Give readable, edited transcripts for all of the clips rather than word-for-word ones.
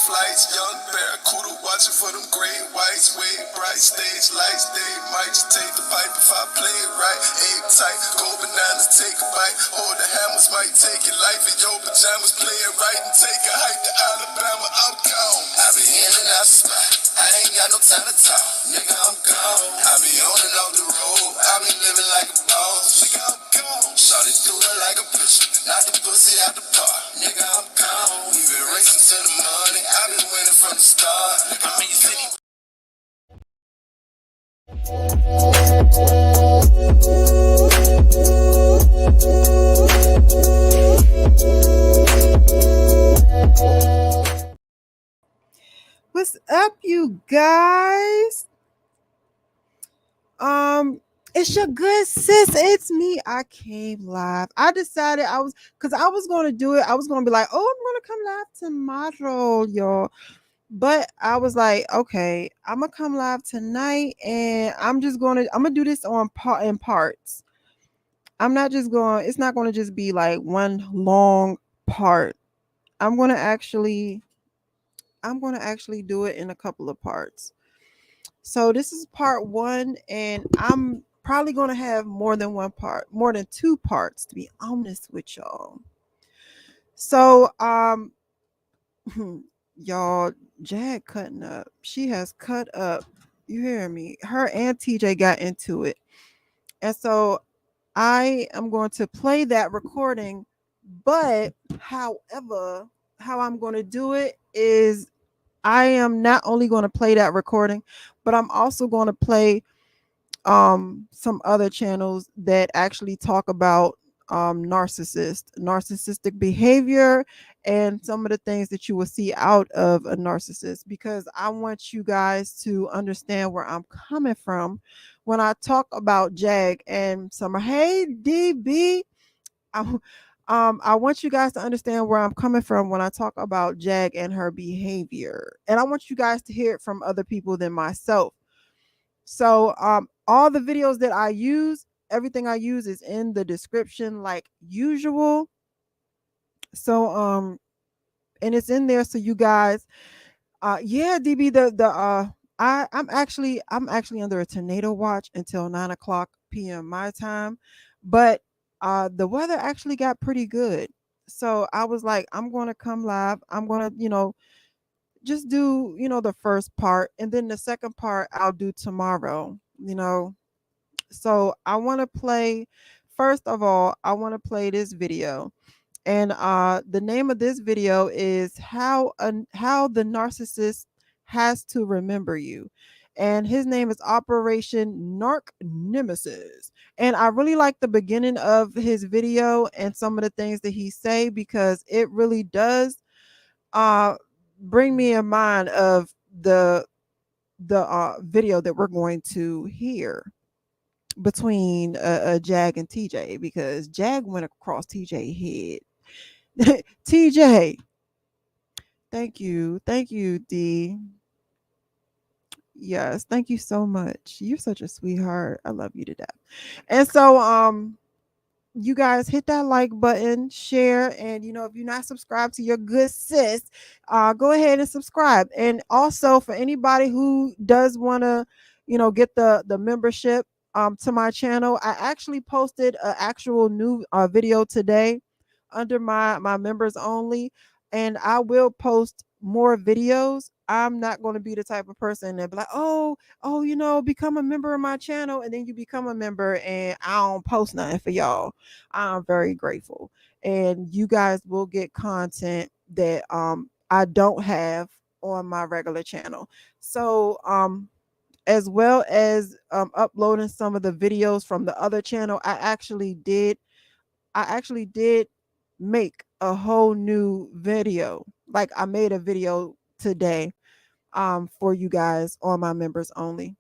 flights, young barracuda watching for them great whites. Way bright stage lights, they might just take the pipe if I play it right. Aim tight, go bananas, take a bite. Hold the hammers, might take your life in your pajamas. Play it right and take a hike to Alabama. I'm gone. I be in and out the spot. I ain't got no time to talk. Nigga, I'm gone. I be on and off the road. I be living like a boss. Nigga, I'm gone. Shawty do it like a pitcher. Knock the pussy out the park. Nigga, I'm gone. We been racing to the money. I been winning from the start. Nigga, I'm gone. What's up, you guys? It's your good sis. It's me. I came live. I decided I was going to do it. I was going to be like, oh, I'm going to come live tomorrow, y'all. But I was like, okay, I'm going to come live tonight, and I'm going to do this in parts. It's not going to just be like one long part. I'm going to actually do it in a couple of parts. So this is part 1, and I'm probably going to have more than 2 parts, to be honest with y'all. So y'all, Jag cutting up. She has cut up. You hear me? Her and TJ got into it. And so I am going to play that recording, but however, how I'm going to do it is I am not only going to play that recording, but I'm also going to play some other channels that actually talk about narcissistic behavior, and some of the things that you will see out of a narcissist, because I want you guys to understand where I'm coming from when I talk about Jag and Summer. Hey, DB. I want you guys to understand where I'm coming from when I talk about Jag and her behavior. And I want you guys to hear it from other people than myself. So all the videos that I use, everything I use is in the description like usual. So and it's in there so you guys yeah, DB, I'm actually under a tornado watch until 9:00 p.m. my time, but the weather actually got pretty good. So I was like, I'm going to come live. I'm going to, just do, the first part, and then the second part I'll do tomorrow, So I want to play, first of all, I want to play this video. And the name of this video is how the narcissist has to remember you. And his name is Operation Narc Nemesis. And I really like the beginning of his video and some of the things that he say, because it really does bring me in mind of the video that we're going to hear between Jag and TJ, because Jag went across TJ's head. TJ, thank you, D. Yes, thank you so much. You're such a sweetheart. I love you to death. And so you guys hit that like button, share, and if you're not subscribed to your good sis, go ahead and subscribe. And also, for anybody who does want to get the membership to my channel, I actually posted an actual new video today under my members only, and I will post more videos. I'm not going to be the type of person that be like, oh, become a member of my channel, and then you become a member and I don't post nothing for y'all. I'm very grateful, and you guys will get content that I don't have on my regular channel. So as well as uploading some of the videos from the other channel, I actually did make a whole new video. Like, I made a video today for you guys on my members only.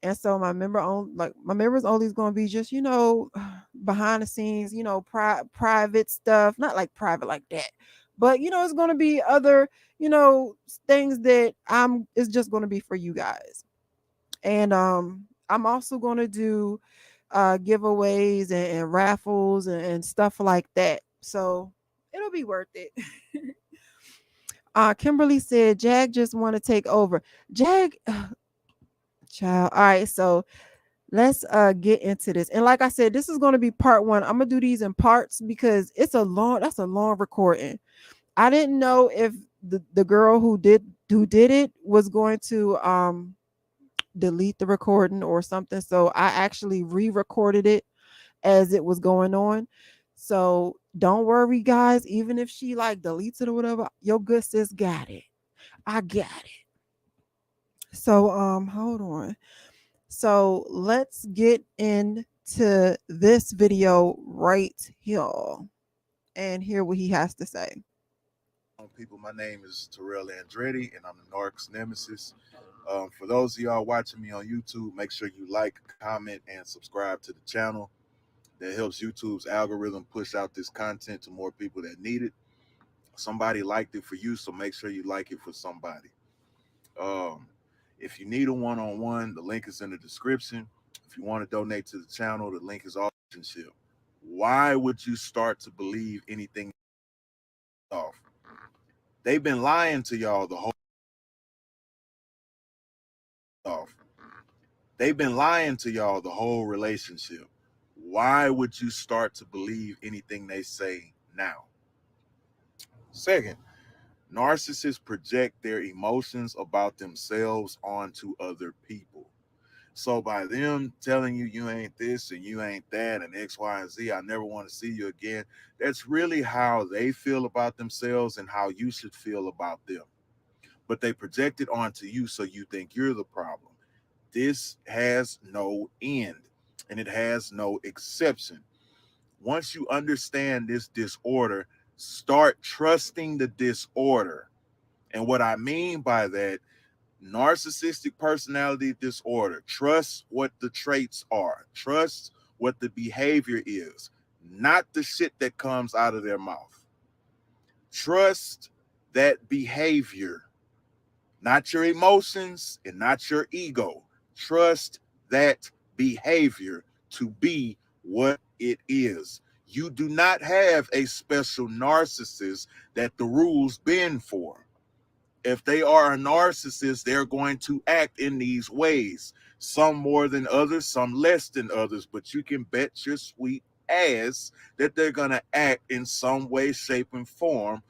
And so my members only is going to be just, behind the scenes, private stuff, not like private like that, but it's going to be other, things that it's just going to be for you guys. And I'm also going to do giveaways and raffles and stuff like that. So it'll be worth it. Kimberly said Jag just want to take over. Jag, child. All right, so let's get into this. And like I said, this is going to be part one. I'm gonna do these in parts because that's a long recording. I didn't know if the girl who did it was going to delete the recording or something. So I actually re-recorded it as it was going on. So don't worry, guys. Even if she like deletes it or whatever, your good sis got it. I got it. So hold on. So let's get into this video right here and hear what he has to say. People, my name is Terrell Andretti, and I'm the Narc's Nemesis. For those of y'all watching me on YouTube, make sure you like, comment, and subscribe to the channel. That helps YouTube's algorithm push out this content to more people that need it. Somebody liked it for you, so make sure you like it for somebody. If you need a one-on-one, the link is in the description. If you want to donate to the channel, the link is also in the description. Why would you start to believe anything off? They've been lying to y'all the whole off. They've been lying to y'all the whole relationship. Why would you start to believe anything they say now? Second, narcissists project their emotions about themselves onto other people. So by them telling you you ain't this and you ain't that and X, Y, and Z, I never want to see you again, that's really how they feel about themselves and how you should feel about them. But they project it onto you so you think you're the problem. This has no end and it has no exception. Once you understand this disorder, start trusting the disorder. And what I mean by that, narcissistic personality disorder, trust what the traits are, trust what the behavior is, not the shit that comes out of their mouth. Trust that behavior, not your emotions and not your ego. Trust that behavior to be what it is. You do not have a special narcissist that the rules bend for. If they are a narcissist, they're going to act in these ways. Some more than others, some less than others, but you can bet your sweet ass that they're going to act in some way, shape, and form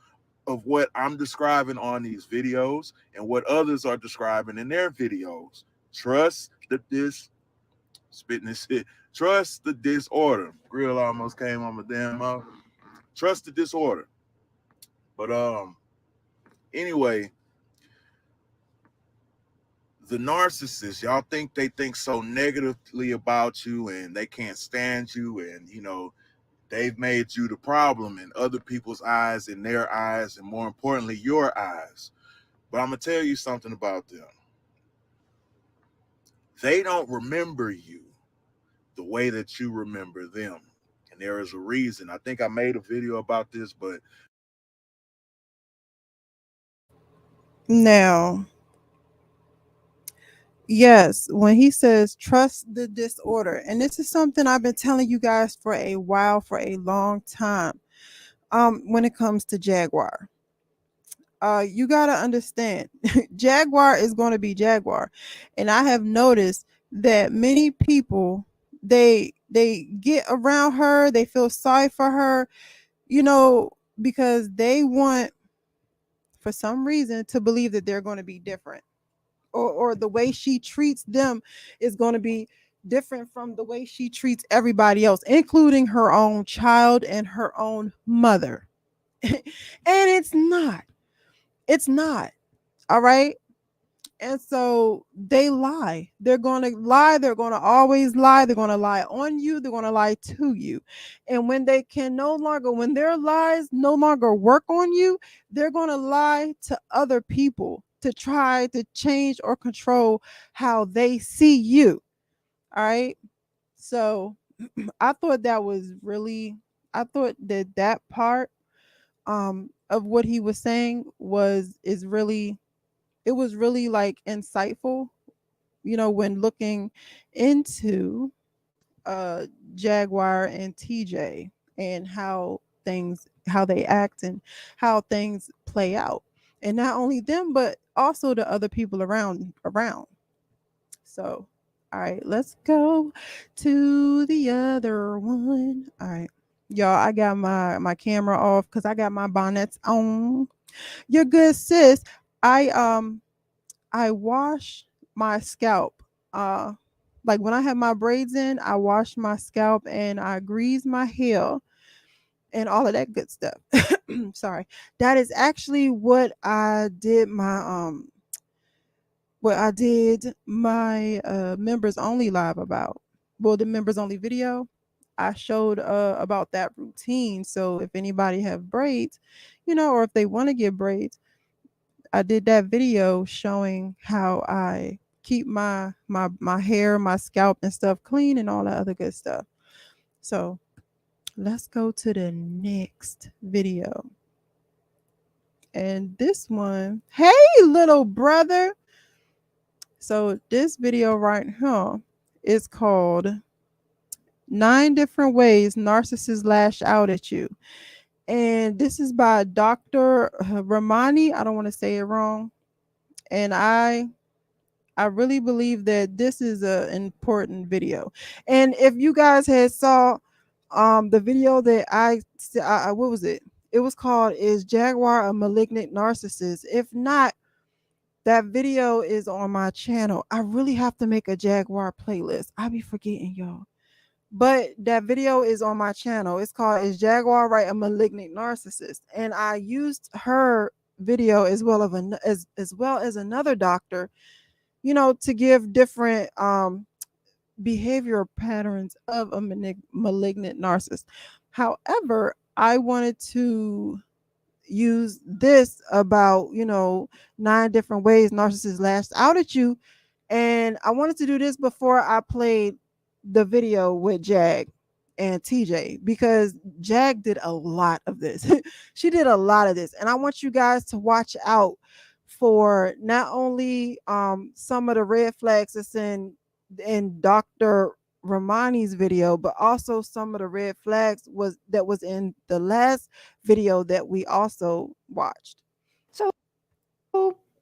of what I'm describing on these videos and what others are describing in their videos. Trust that this spitting this shit. Trust the disorder. Grill almost came on my damn mouth. Trust the disorder. But anyway, the narcissist, y'all think they think so negatively about you and they can't stand you, and they've made you the problem in other people's eyes, in their eyes, and more importantly, your eyes. But I'm gonna tell you something about them. They don't remember you the way that you remember them. And there is a reason. I think I made a video about this, but Now, yes, when he says trust the disorder, and this is something I've been telling you guys for a while, for a long time. When it comes to Jaguar, you gotta understand, Jaguar is going to be Jaguar, and I have noticed that many people they get around her, they feel sorry for her, because they want, for some reason, to believe that they're going to be different, or the way she treats them is going to be different from the way she treats everybody else, including her own child and her own mother. And it's not all right. And so they lie. They're going to lie. They're going to always lie. They're going to lie on you. They're going to lie to you. And when they can no longer, when their lies no longer work on you, they're going to lie to other people to try to change or control how they see you. All right. So I thought that was really, I thought that that part of what he was saying is really, it was really like insightful, when looking into uh Jaguar and TJ, and how they act and how things play out. And not only them, but also the other people around. So, all right, let's go to the other one. All right, y'all, I got my camera off because I got my bonnets on. You're good, sis. I wash my scalp. Like when I have my braids in, I wash my scalp and I grease my hair and all of that good stuff. Sorry. That is actually what I did my members only live about. Well, the members only video, I showed about that routine. So if anybody have braids, or if they want to get braids, I did that video showing how I keep my hair, my scalp and stuff clean and all that other good stuff. So let's go to the next video. And this one, hey little brother. So this video right here is called 9 Different Ways Narcissists Lash Out at You. And this is by DoctorRamani. I don't want to say it wrong. And I really believe that this is an important video. And if you guys had saw the video that I what was it? It was called "Is Jaguar a Malignant Narcissist?" If not, that video is on my channel. I really have to make a Jaguar playlist. I be forgetting, y'all. But that video is on my channel. It's called "Is Jaguar Wright a Malignant Narcissist?" And I used her video as well as another doctor, to give different behavior patterns of a malignant narcissist. However, I wanted to use this about 9 different ways narcissists lash out at you, and I wanted to do this before I played the video with Jag and TJ, because Jag did a lot of this. She did a lot of this, and I want you guys to watch out for not only some of the red flags that's in Dr. Ramani's video, but also some of the red flags was in the last video that we also watched. So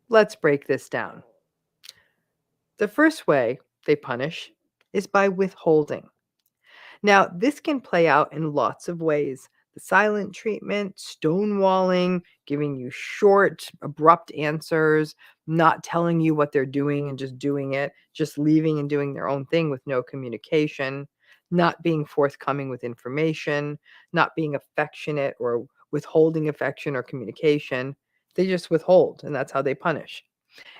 let's break this down. The first way they punish is by withholding. Now, this can play out in lots of ways. The silent treatment, stonewalling, giving you short, abrupt answers, not telling you what they're doing and just doing it, just leaving and doing their own thing with no communication, not being forthcoming with information, not being affectionate or withholding affection or communication. They just withhold, and that's how they punish.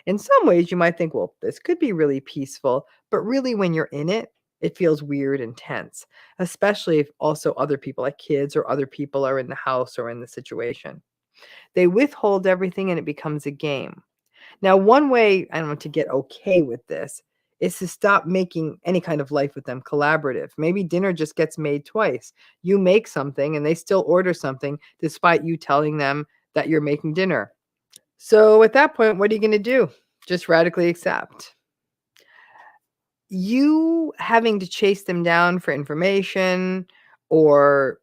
In some ways, you might think, well, this could be really peaceful, but really when you're in it, it feels weird and tense, especially if also other people, like kids or other people, are in the house or in the situation. They withhold everything and it becomes a game. Now, one way, I don't know, to get okay with this is to stop making any kind of life with them collaborative. Maybe dinner just gets made twice. You make something and they still order something despite you telling them that you're making dinner. So at that point, what are you going to do? Just radically accept. You having to chase them down for information or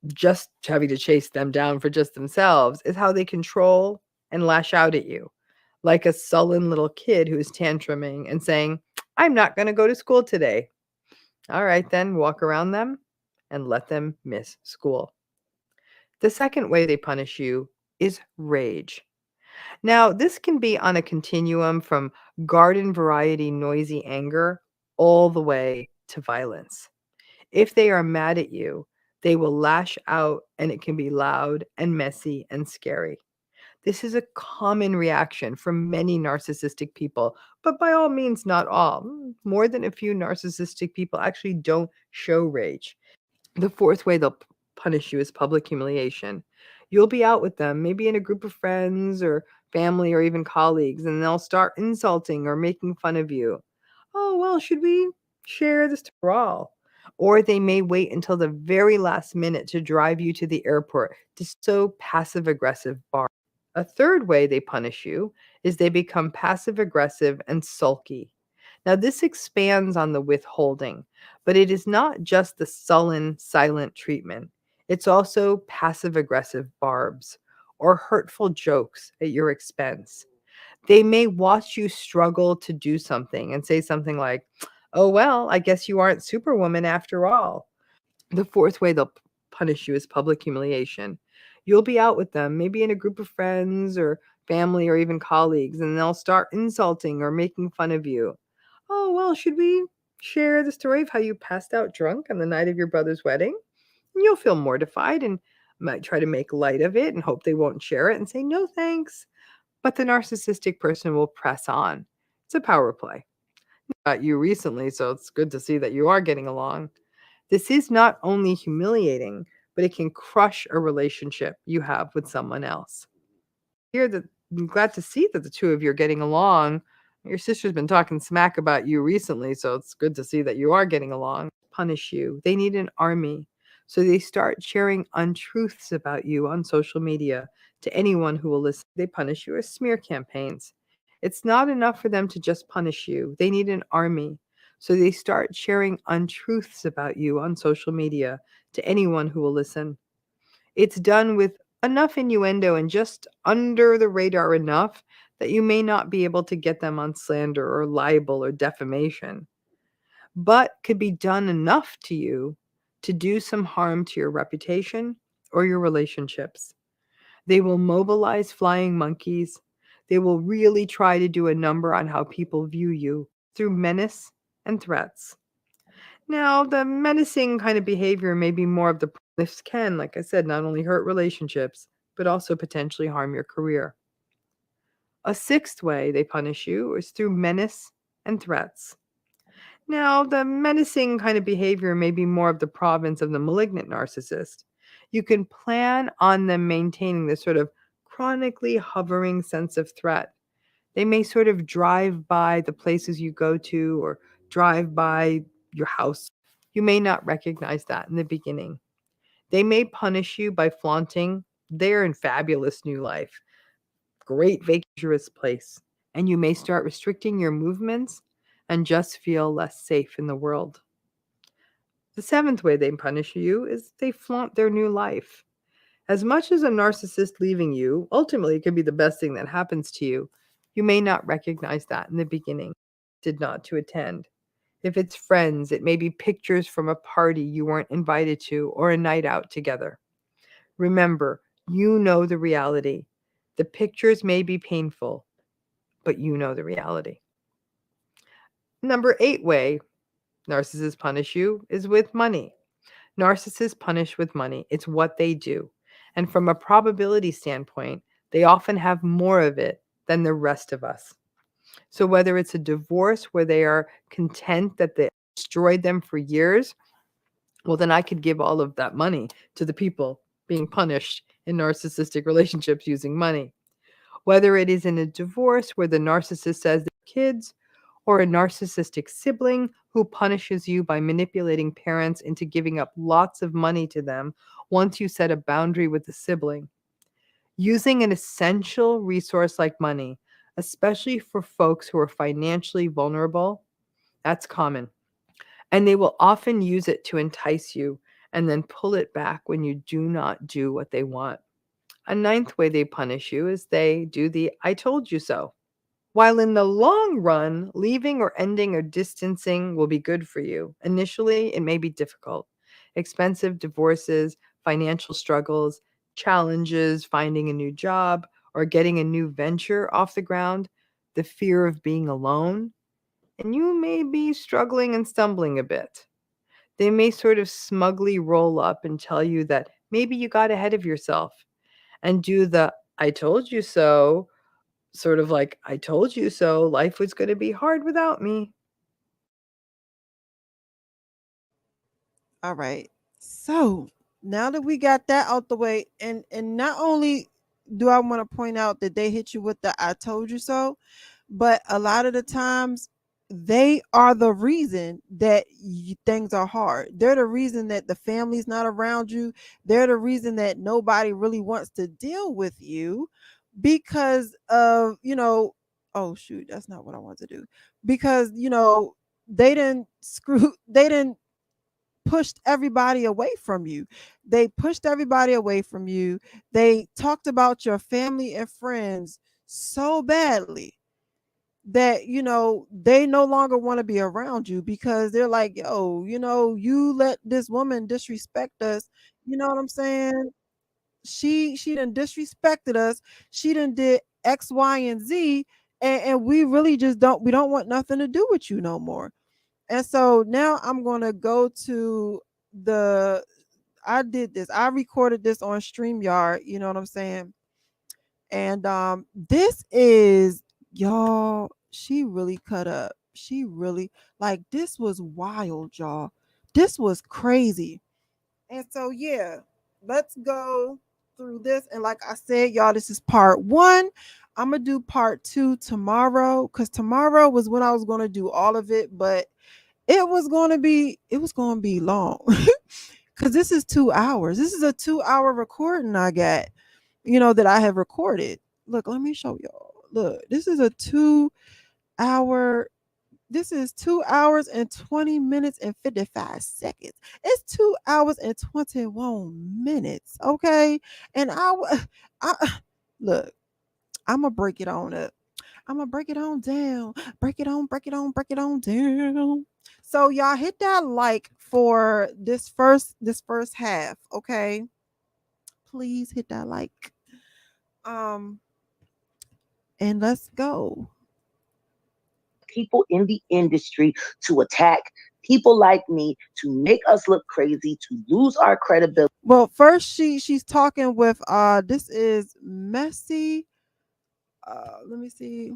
just having to chase them down for just themselves is how they control and lash out at you. Like a sullen little kid who is tantruming and saying, I'm not going to go to school today. All right, then walk around them and let them miss school. The second way they punish you is rage. Now, this can be on a continuum from garden variety noisy anger all the way to violence. If they are mad at you, they will lash out, and it can be loud and messy and scary. This is a common reaction from many narcissistic people, but by all means, not all. More than a few narcissistic people actually don't show rage. The fourth way they'll punish you is public humiliation. You'll be out with them, maybe in a group of friends or family or even colleagues, and they'll start insulting or making fun of you. Oh, well, should we share this to all? Or they may wait until the very last minute to drive you to the airport to so passive-aggressive bar. A third way they punish you is they become passive-aggressive and sulky. Now, this expands on the withholding, but it is not just the sullen, silent treatment. It's also passive-aggressive barbs or hurtful jokes at your expense. They may watch you struggle to do something and say something like, "Oh, well, I guess you aren't Superwoman after all." The fourth way they'll punish you is public humiliation. You'll be out with them, maybe in a group of friends or family or even colleagues, and they'll start insulting or making fun of you. "Oh, well, should we share the story of how you passed out drunk on the night of your brother's wedding?" And you'll feel mortified and might try to make light of it and hope they won't share it and say, "No, thanks." But the narcissistic person will press on. It's a power play. About you recently, so it's good to see that you are getting along. This is not only humiliating, but it can crush a relationship you have with someone else. I'm glad to see that the two of you are getting along. Your sister's been talking smack about you recently, so it's good to see that you are getting along. Punish you. They need an army. So they start sharing untruths about you on social media to anyone who will listen. They punish you with smear campaigns. It's not enough for them to just punish you. They need an army. So they start sharing untruths about you on social media to anyone who will listen. It's done with enough innuendo and just under the radar enough that you may not be able to get them on slander or libel or defamation, but could be done enough to you to do some harm to your reputation or your relationships. They will mobilize flying monkeys. They will really try to do a number on how people view you through menace and threats. Now, the menacing kind of behavior may be more of the this can, like I said, not only hurt relationships, but also potentially harm your career. A sixth way they punish you is through menace and threats. Now, the menacing kind of behavior may be more of the province of the malignant narcissist. You can plan on them maintaining this sort of chronically hovering sense of threat. They may sort of drive by the places you go to or drive by your house. You may not recognize that in the beginning. They may punish you by flaunting their fabulous new life, great vacationous place, and you may start restricting your movements and just feel less safe in the world. The seventh way they punish you is they flaunt their new life. As much as a narcissist leaving you ultimately could be the best thing that happens to you, you may not recognize that in the beginning. Did not to attend. If it's friends, it may be pictures from a party you weren't invited to or a night out together. Remember, you know the reality. The pictures may be painful, but you know the reality. Number 8 way narcissists punish you is with money. Narcissists punish with money. It's what they do. And from a probability standpoint, they often have more of it than the rest of us. So whether it's a divorce where they are content that they destroyed them for years, well, then I could give all of that money to the people being punished in narcissistic relationships using money. Whether it is in a divorce where the narcissist says their kids, or a narcissistic sibling who punishes you by manipulating parents into giving up lots of money to them once you set a boundary with the sibling. Using an essential resource like money, especially for folks who are financially vulnerable, that's common. And they will often use it to entice you and then pull it back when you do not do what they want. A ninth way they punish you is they do the "I told you so." While in the long run, leaving or ending or distancing will be good for you, initially it may be difficult. Expensive divorces, financial struggles, challenges, finding a new job, or getting a new venture off the ground, the fear of being alone, and you may be struggling and stumbling a bit. They may sort of smugly roll up and tell you that maybe you got ahead of yourself and do the "I told you so," sort of like, "I told you so, life was gonna be hard without me." All right. So now that we got that out the way, and not only do I want to point out that they hit you with the "I told you so," but a lot of the times they are the reason that things are hard. They're the reason that the family's not around you. They're the reason that nobody really wants to deal with you because of, oh shoot, that's not what I want to do. Because, they didn't screw, they didn't pushed everybody away from you. They pushed everybody away from you. They talked about your family and friends so badly that they no longer want to be around you, because they're like, yo, you let this woman disrespect us. You know what I'm saying? She done disrespected us. She done did X, Y, and Z, and we really just don't want nothing to do with you no more. And so now I'm gonna go to the I recorded this on StreamYard, you know what I'm saying? And this is, y'all, she really cut up. She really, like, this was wild, y'all. This was crazy. And so yeah, let's go through this. And like I said, y'all, this is part 1. I'm gonna do part 2 tomorrow, because tomorrow was when I was gonna do all of it, but it was gonna be long. Because this is 2 hours. This is a 2-hour recording I got, that I have recorded. Look, let me show y'all. Look, this is 2 hours and 20 minutes and 55 seconds. It's 2 hours and 21 minutes. Okay. And I look, I'm going to break it on up. I'm going to break it on down. Break it on down. So y'all hit that like for this first half. Okay. Please hit that like. And let's go. People in the industry to attack people like me, to make us look crazy, to lose our credibility. Well, first she's talking with this is Messy. Let me see.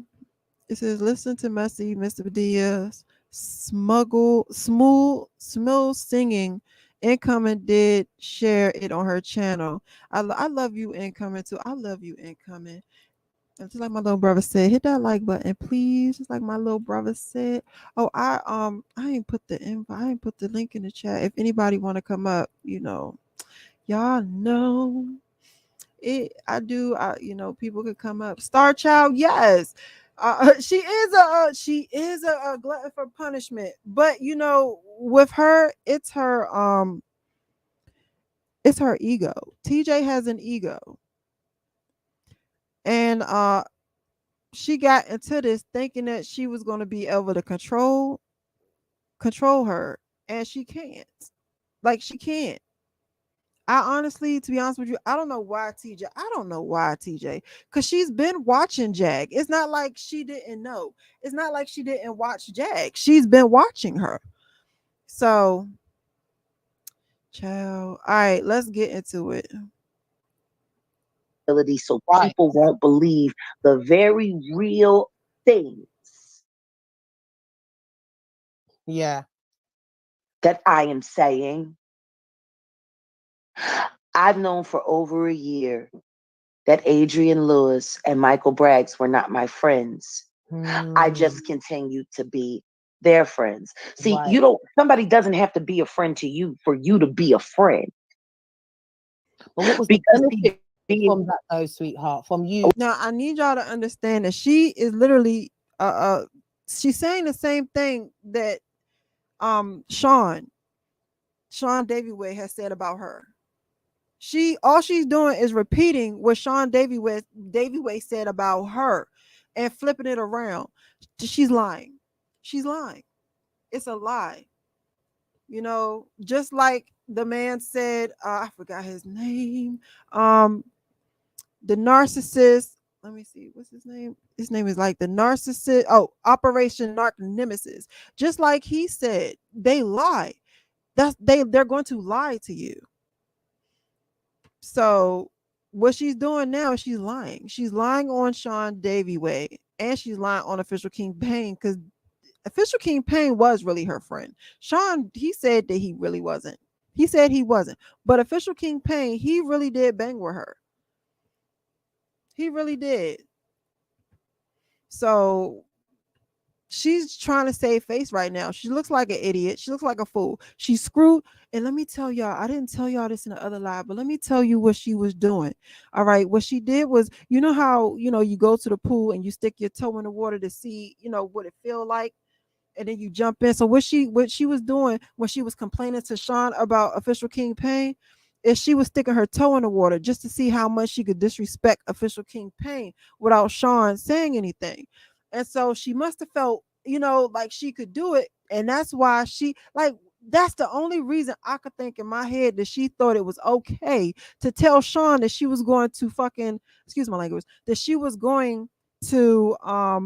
It says listen to MessyMssMedasRaw smooth singing. Incoming did share it on her channel. I love you, Incoming, too. I love you, Incoming. And just like my little brother said, hit that like button, please. Just like my little brother said. Oh, I ain't put the invite. I ain't put the link in the chat. If anybody want to come up, y'all know it. I do. People could come up. Star Child, yes. She is a glutton for punishment. But with her, it's her ego. TJ has an ego. And she got into this thinking that she was going to be able to control her, and she can't. Like, she can't. I honestly, to be honest with you, I don't know why TJ, because she's been watching Jag. It's not like she didn't know. It's not like she didn't watch Jag. She's been watching her. So, child. All right, let's get into it. So people won't believe the very real things. Yeah. That I am saying. I've known for over a year that Adrian Lewis and Michael Braggs were not my friends. I just continued to be their friends. See, somebody doesn't have to be a friend to you for you to be a friend. But what was the benefit from that though, sweetheart? From you? Now, I need y'all to understand that she is literally she's saying the same thing that Sean Davyway has said about her. All she's doing is repeating what Sean Davyway said about her and flipping it around. She's lying. It's a lie. Just like the man said, I forgot his name. The narcissist. Let me see. What's his name? His name is like the narcissist. Oh, Operation Narc Nemesis. Just like he said, they lie. They're going to lie to you. So what she's doing now is she's lying. She's lying on Sean Davyway, and she's lying on Official King Payne, because Official King Payne was really her friend. Sean, he said that he really wasn't. He said he wasn't. But Official King Payne, he really did bang with her. He really did. So she's trying to save face right now. She looks like an idiot. She looks like a fool. She's screwed. And let me tell y'all, I didn't tell y'all this in the other live, but let me tell you what she was doing. All right. What she did was, how, you go to the pool and you stick your toe in the water to see, what it feel like. and then you jump in. So what she was doing when she was complaining to Sean about Official King Pain is she was sticking her toe in the water just to see how much she could disrespect Official King Pain without Sean saying anything. And so she must have felt, like she could do it. And that's why that's the only reason I could think in my head that she thought it was okay to tell Sean that she was going to excuse my language, that she was going to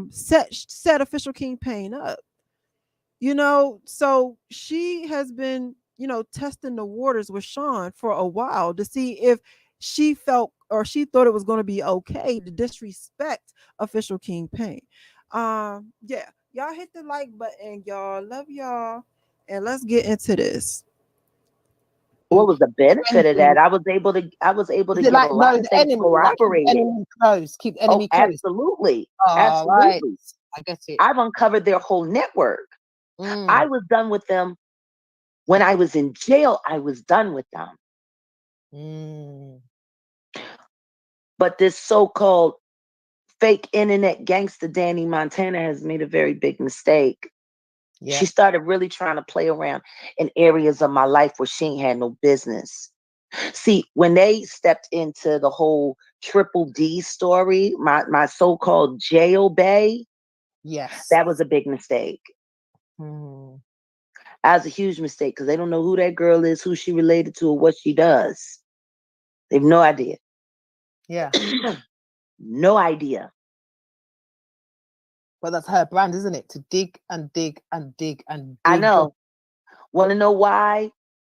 set Official King Pain up. So she has been, testing the waters with Sean for a while to see if she felt or she thought it was going to be okay to disrespect Official King Pain. Yeah, y'all hit the like button, y'all. Love y'all. And let's get into this. What was the benefit of that? I was able to get a lot of things corroborated. Enemy close, keep enemy close. Absolutely. Absolutely. Right. I get it. I've uncovered their whole network. I was done with them when I was in jail. I was done with them. But this so-called fake internet gangster Danny Montana has made a very big mistake. Yeah. She started really trying to play around in areas of my life where she ain't had no business. See, when they stepped into the whole Triple D story, my so-called jail bay, yes, that was a big mistake. That was a huge mistake because they don't know who that girl is, who she related to, or what she does. They have no idea. Yeah. No idea. Well, that's her brand, isn't it? To dig and dig and dig and dig. I know. Want to know why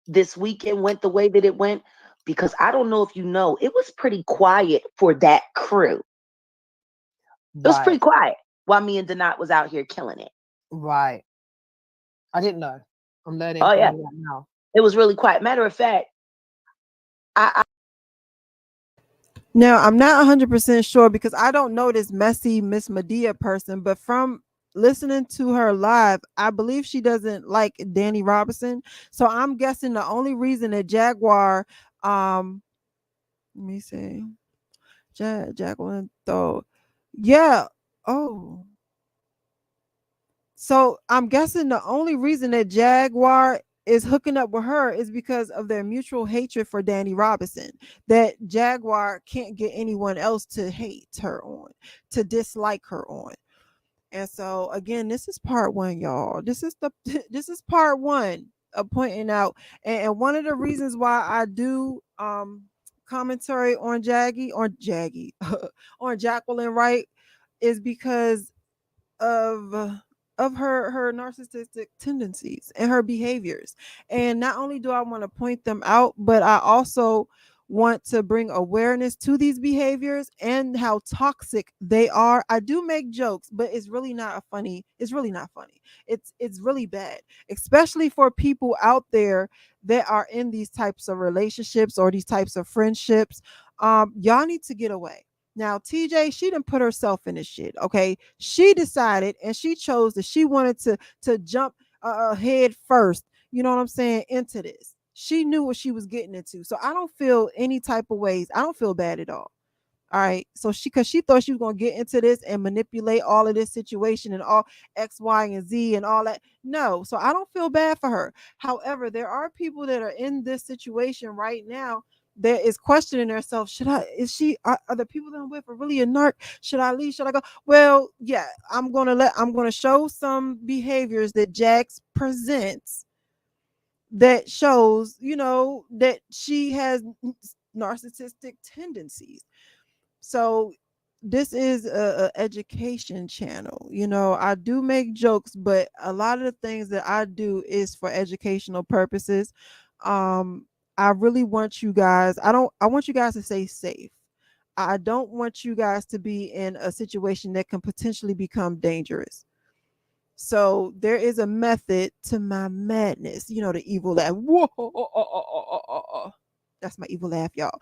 this weekend went the way that it went? Because I don't know if you know, it was pretty quiet for that crew. It was pretty quiet while me and Donat was out here killing it. Right. I didn't know. I'm learning. Oh, yeah. Now. It was really quiet. Matter of fact, Now, I'm not 100% sure because I don't know this MessyMssMedasRaw person, but from listening to her live, I believe she doesn't like Danny Robinson. So I'm guessing the only reason that Jaguar, let me see, Jaguar, though, yeah, oh. So I'm guessing the only reason that Jaguar is hooking up with her is because of their mutual hatred for Danny Robinson, that Jaguar can't get anyone else to hate her on, to dislike her on. And so again, this is part one, y'all. This is part one of pointing out. And one of the reasons why I do commentary on on Jacqueline Wright is because of her narcissistic tendencies and her behaviors. And not only do I want to point them out, but I also want to bring awareness to these behaviors and how toxic they are. I do make jokes, but it's really not funny. It's really really bad, especially for people out there that are in these types of relationships or these types of friendships. Y'all need to get away. Now, TJ, she didn't put herself in this shit. Okay, she decided and she chose that she wanted to jump head first. You know what I'm saying? Into this, she knew what she was getting into. So I don't feel any type of ways. I don't feel bad at all. All right. So because she thought she was gonna get into this and manipulate all of this situation and all X, Y, and Z and all that. No. So I don't feel bad for her. However, there are people that are in this situation right now that is questioning herself. Are the people that I'm with are really a narc? Should I leave? Should I go? Well, yeah, I'm gonna show some behaviors that Jax presents that shows, that she has narcissistic tendencies. So this is a education channel. I do make jokes, but a lot of the things that I do is for educational purposes. I really want you guys, I want you guys to stay safe. I don't want you guys to be in a situation that can potentially become dangerous. So there is a method to my madness. The evil laugh. Whoa. That's my evil laugh, y'all.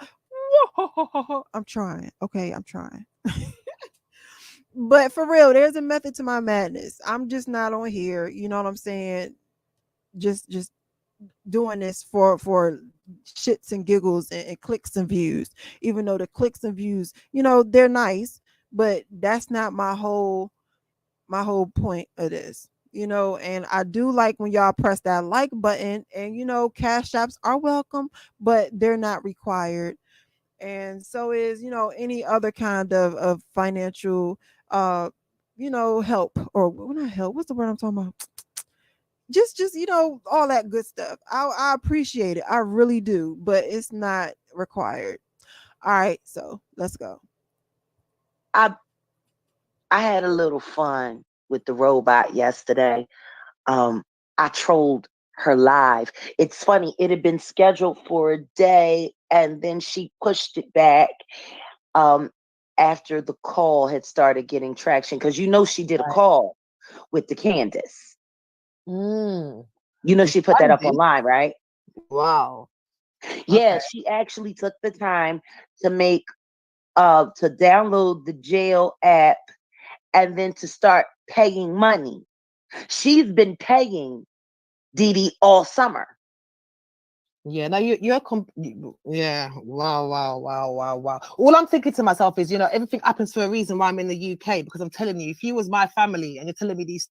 Whoa. I'm trying. Okay, I'm trying. But for real, there's a method to my madness. I'm just not on here. You know what I'm saying? Just doing this for shits and giggles and clicks and views, even though the clicks and views, they're nice, but that's not my whole point of this. you know, and I do like when y'all press that like button, and you know, cash apps are welcome, but they're not required. And so is, you know, any other kind of financial you know, help, or well, not help, what's the word I'm talking about? Just you know, all that good stuff. I appreciate it, I really do, but it's not required. All right, so let's go. I had a little fun with the robot yesterday. I trolled her live. It's funny, it had been scheduled for a day and then she pushed it back after the call had started getting traction, because you know she did a call with the Candace. You know she put that up online, right? Wow. Yeah, she actually took the time to make to download the jail app and then to start paying money. She's been paying Dee all summer. Yeah, no, yeah, wow. All I'm thinking to myself is, you know, everything happens for a reason why I'm in the UK, because I'm telling you, if you was my family and you're telling me these,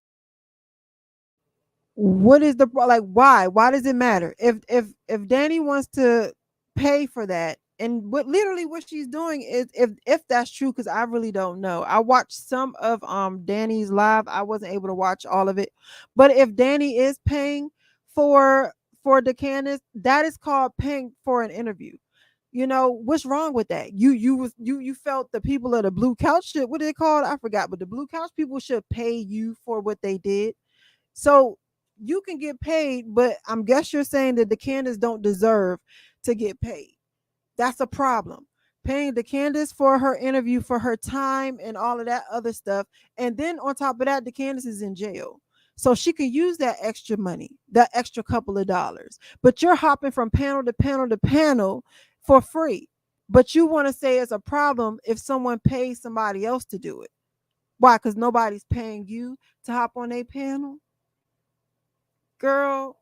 what is the like, why does it matter if Danny wants to pay for that? And what literally what she's doing is, if that's true, because I really don't know, I watched some of Danny's live, I wasn't able to watch all of it, but if Danny is paying for the Candace, that is called paying for an interview. You know what's wrong with that? You felt the people of the blue couch shit, what they called, I forgot, but the blue couch people should pay you for what they did. So you can get paid, but I'm guess you're saying that the Candace don't deserve to get paid. That's a problem. Paying the Candace for her interview, for her time and all of that other stuff. And then on top of that, the Candace is in jail. So she could use that extra money, that extra couple of dollars. But you're hopping from panel to panel to panel for free. But you want to say it's a problem if someone pays somebody else to do it. Why? Because nobody's paying you to hop on a panel? Girl,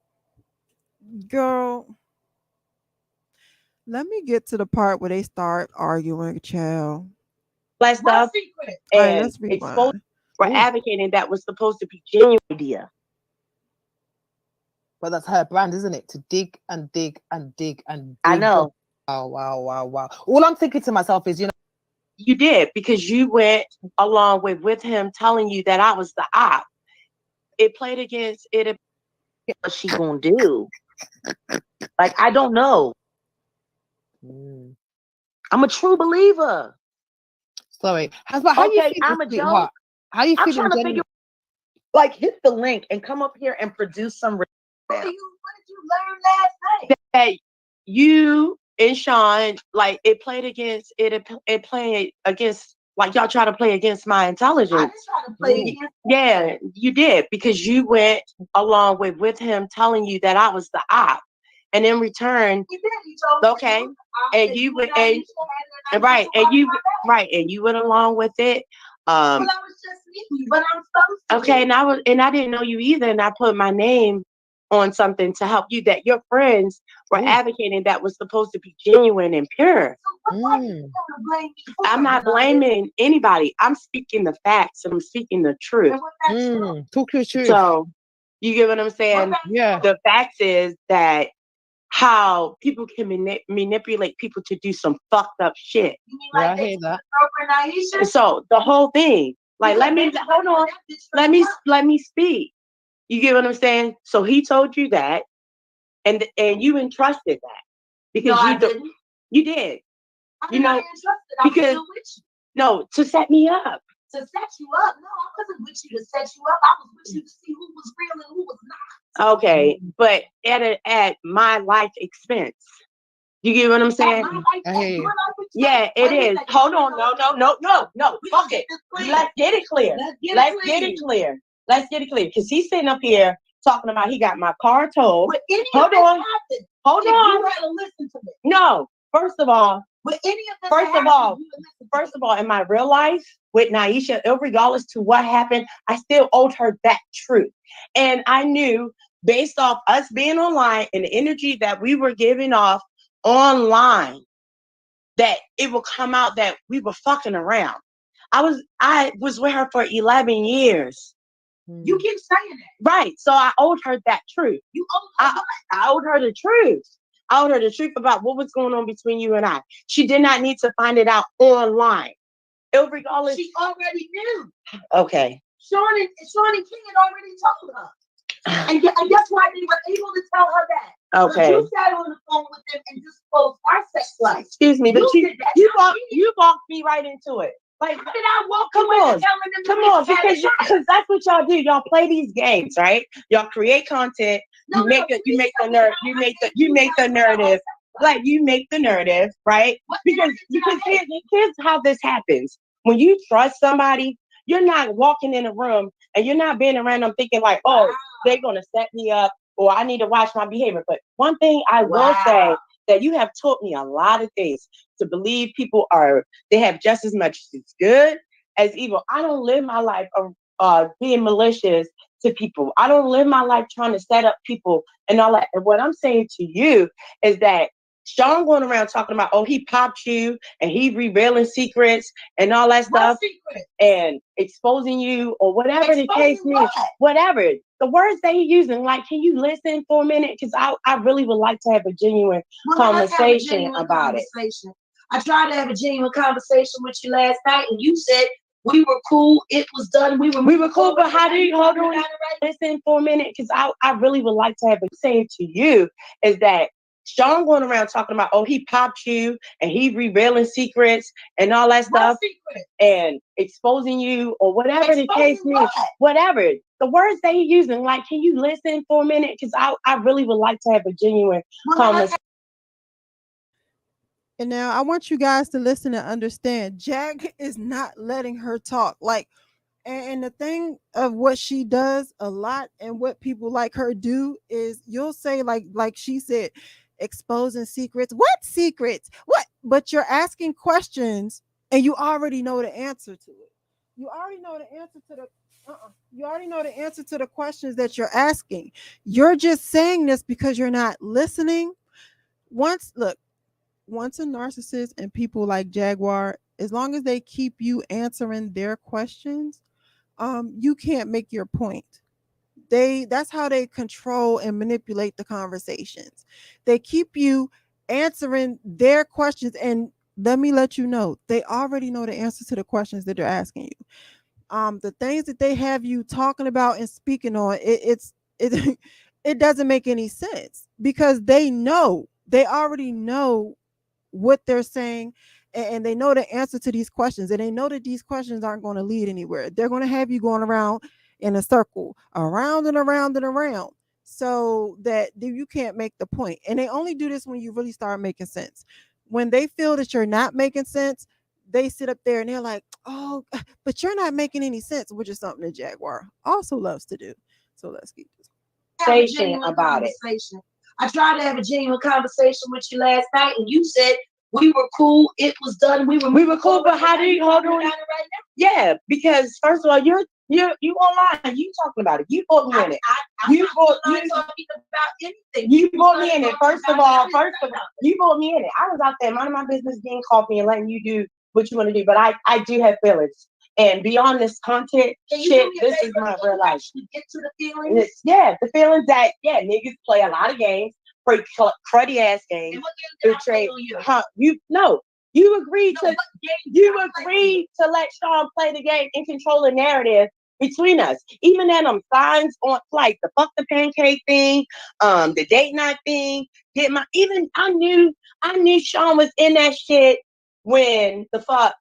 let me get to the part where they start arguing, child. Like stuff All right, and let's exposed rewind. for advocating that was supposed to be genuine idea. but that's her brand, isn't it? To dig and dig and dig and dig. I know. Wow. All I'm thinking to myself is, you know, You did, because you went along with him telling you that I was the op. It played against it. What she gonna do? Like, I don't know. I'm a true believer. Sorry. How you feel? I'm a joke. What? How you I'm feeling? trying to figure. Like, hit the link and come up here and produce some. What did you learn last night? That you and Sean, like, it played against it. It played against, like, y'all try to play against my intelligence. I didn't try to play against. Yeah, you did, because you went along with him telling you that I was the op, and in return, he told okay, and you went and right, and you went along with it. Well, I was just meeting you, but I'm supposed to. Okay, and I didn't know you either, and I put my name on something to help you that your friends were advocating that was supposed to be genuine and pure. So what are you gonna blame me for? I'm not blaming anybody. I'm speaking the facts and I'm speaking the truth. Talk your truth. So you get what I'm saying? Yeah. The fact is that how people can manipulate people to do some fucked up shit. You mean like I hear that. So the whole thing, like, let me speak. You get what I'm saying? So he told you that, and you entrusted that because you did. You know, because to set me up. To set you up? No, I wasn't with you to set you up. I was with you to see who was real and who was not. Okay, but at my life expense. You get what I'm saying? I hear you. Yeah, it is. Hold on, no. Fuck it. Let's get it clear. Let's get it clear. Because he's sitting up here talking about he got my car towed. Hold on. You had to listen to me. No. First of all, in my real life with Naisha, regardless to what happened, I still owed her that truth. And I knew, based off us being online and the energy that we were giving off online, that it will come out that we were fucking around. I was with her for 11 years. You keep saying that. Right. So I owed her that truth. You owed her I owed her the truth. I owed her the truth about what was going on between you and I. She did not need to find it out online. Regardless. She already knew. Okay. Sean and King had already told her. And that's why they were able to tell her that. Okay. You sat on the phone with them and disclosed our sex life. Excuse me, but you walked me right into it. Like, how did I walk? Come on, because that's what y'all do. Y'all play these games, right? Y'all create content. You make the narrative. Like, you make the narrative, right? Because here's how this happens. When you trust somebody, you're not walking in a room and you're not being around them thinking like, oh, they're gonna set me up or I need to watch my behavior. But one thing I will say that you have taught me a lot of things to believe people they have just as much as good as evil. I don't live my life being malicious to people. I don't live my life trying to set up people and all that. And what I'm saying to you is that Sean going around talking about, oh, he popped you and he revealing secrets and all that stuff and exposing you or whatever the case is, whatever. The words that he's using, like, can you listen for a minute? Because I really would like to have a genuine conversation about it. I tried to have a genuine conversation with you last night and you said we were cool. It was done. We were cool, but how do you hold on? Listen for a minute, because I really would like to have a saying to you is that Sean going around talking about, oh, he popped you and he revealing secrets and all that stuff and exposing you or whatever the case is, whatever. The words that he's using, like, can you listen for a minute? Because I really would like to have a genuine conversation. And now I want you guys to listen and understand. Jag is not letting her talk. Like, and the thing of what she does a lot and what people like her do is you'll say like she said, exposing secrets. What secrets? What? But you're asking questions and you already know the answer to it. You already know the answer to you already know the answer to the questions that you're asking. You're just saying this because you're not listening. Once a narcissist and people like Jaguar, as long as they keep you answering their questions, you can't make your point. That's how they control and manipulate the conversations. They keep you answering their questions, and let me let you know, they already know the answer to the questions that they're asking you. The things that they have you talking about and speaking on, it doesn't make any sense because they already know what they're saying, and they know the answer to these questions, and they know that these questions aren't going to lead anywhere. They're going to have you going around in a circle, around and around and around, so that you can't make the point. And they only do this when you really start making sense. When they feel that you're not making sense, they sit up there and they're like, oh, but you're not making any sense, which is something that Jaguar also loves to do. So let's keep this conversation about it. I tried to have a genuine conversation with you last night and you said we were cool. It was done. We were cool, but how do you hold on right now? Yeah, because first of all, you online. You talking about it. You brought me in it. I'm not talking about anything. You brought me in it. First of all, you brought me in it. I was out there minding my business, getting coffee, and letting you do what you want to do. But I do have feelings. And beyond this content shit, this is my real life. Get to the feelings. Yeah, the feelings that niggas play a lot of games, play cruddy ass games. And what games did I play on you? You agreed to let Sean play the game and control the narrative between us. Even then, signs on like the fuck the pancake thing, the date night thing. I knew Sean was in that shit when the fuck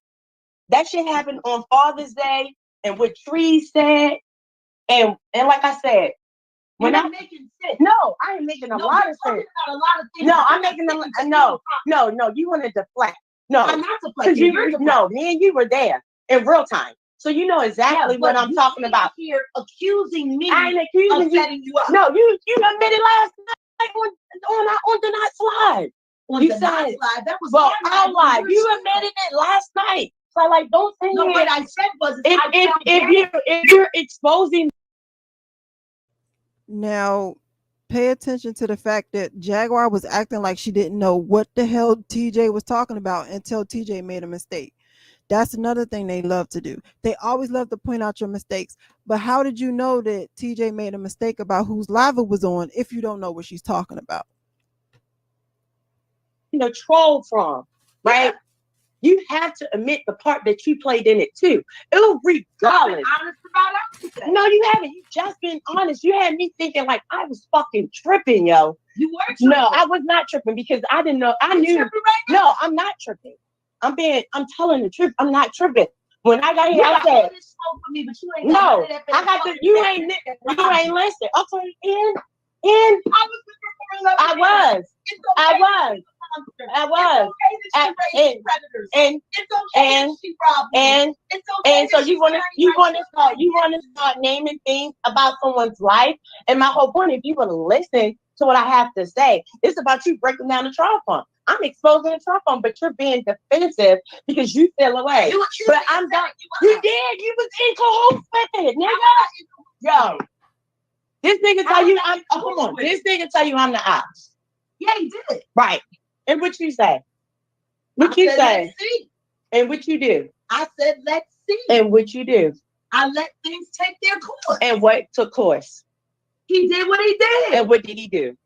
that shit happened on Father's Day and what Tree said, and like I said, when I'm making sense. No, I ain't making a lot of sense. No, I'm making them. No, you want to deflect. No, I'm not deflecting. Me and you were there in real time. So you know exactly what I'm talking about. Here accusing me. I ain't accusing you. Setting you up. No, you admitted last night on the night slide. You said slide. That was our live. You admitted it last night. So like, don't say no. What I said was if you're exposing. Now, pay attention to the fact that Jaguar was acting like she didn't know what the hell TJ was talking about until TJ made a mistake. That's another thing they love to do. They always love to point out your mistakes. But how did you know that TJ made a mistake about whose live it was on if you don't know what she's talking about? Troll from, right? You have to admit the part that you played in it too. Regardless. Honest about everything. No, you haven't. You just been honest. You had me thinking like I was fucking tripping, yo. You were tripping. No, I was not tripping because I didn't know. I knew. Right now? No, I'm not tripping. I'm telling the truth. I'm not tripping. When I got here, I said, for me, but you ain't no, I got the, you ain't listening. Okay, and I was. And so you want to start naming things about someone's life. And my whole point, if you want to listen to what I have to say, it's about you breaking down the trauma. I'm exposing the trauma, but you're being defensive because you feel away. But I'm done. You did. You was in cahoots with it, nigga. Yo, this nigga tell you I'm. Oh, hold on. This nigga tell you I'm the ops. Yeah, he did. Right. And what you say? What you say? And what you do? I said, let's see. And what you do? I let things take their course. And what took course? He did what he did. And what did he do?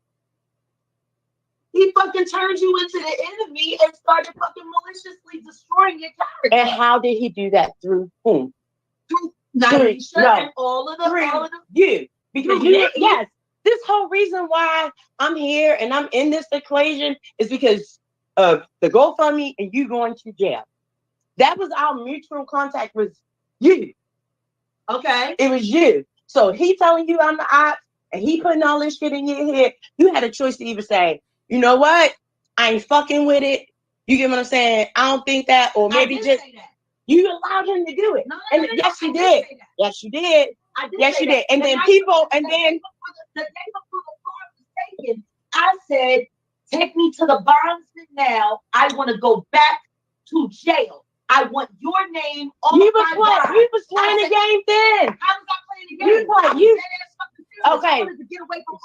He fucking turned you into the enemy and started fucking maliciously destroying your character. And how did he do that? Through whom? Through Naisha and all of the you. Because yes. This whole reason why I'm here and I'm in this equation is because of the GoFundMe and you going to jail. That was our mutual contact was you. Okay. It was you. So he telling you I'm the ops and he putting all this shit in your head. You had a choice to either say, you know what? I ain't fucking with it. You get what I'm saying? I don't think that, or maybe just you allowed him to do it. No, yes, you did. Yes, you did. Yes, you did. And then people, and then the day before the car was taken, I said, take me to the bondsman now. I want to go back to jail. I want your name on my bond. You was playing the game then. How was I playing the game? Okay.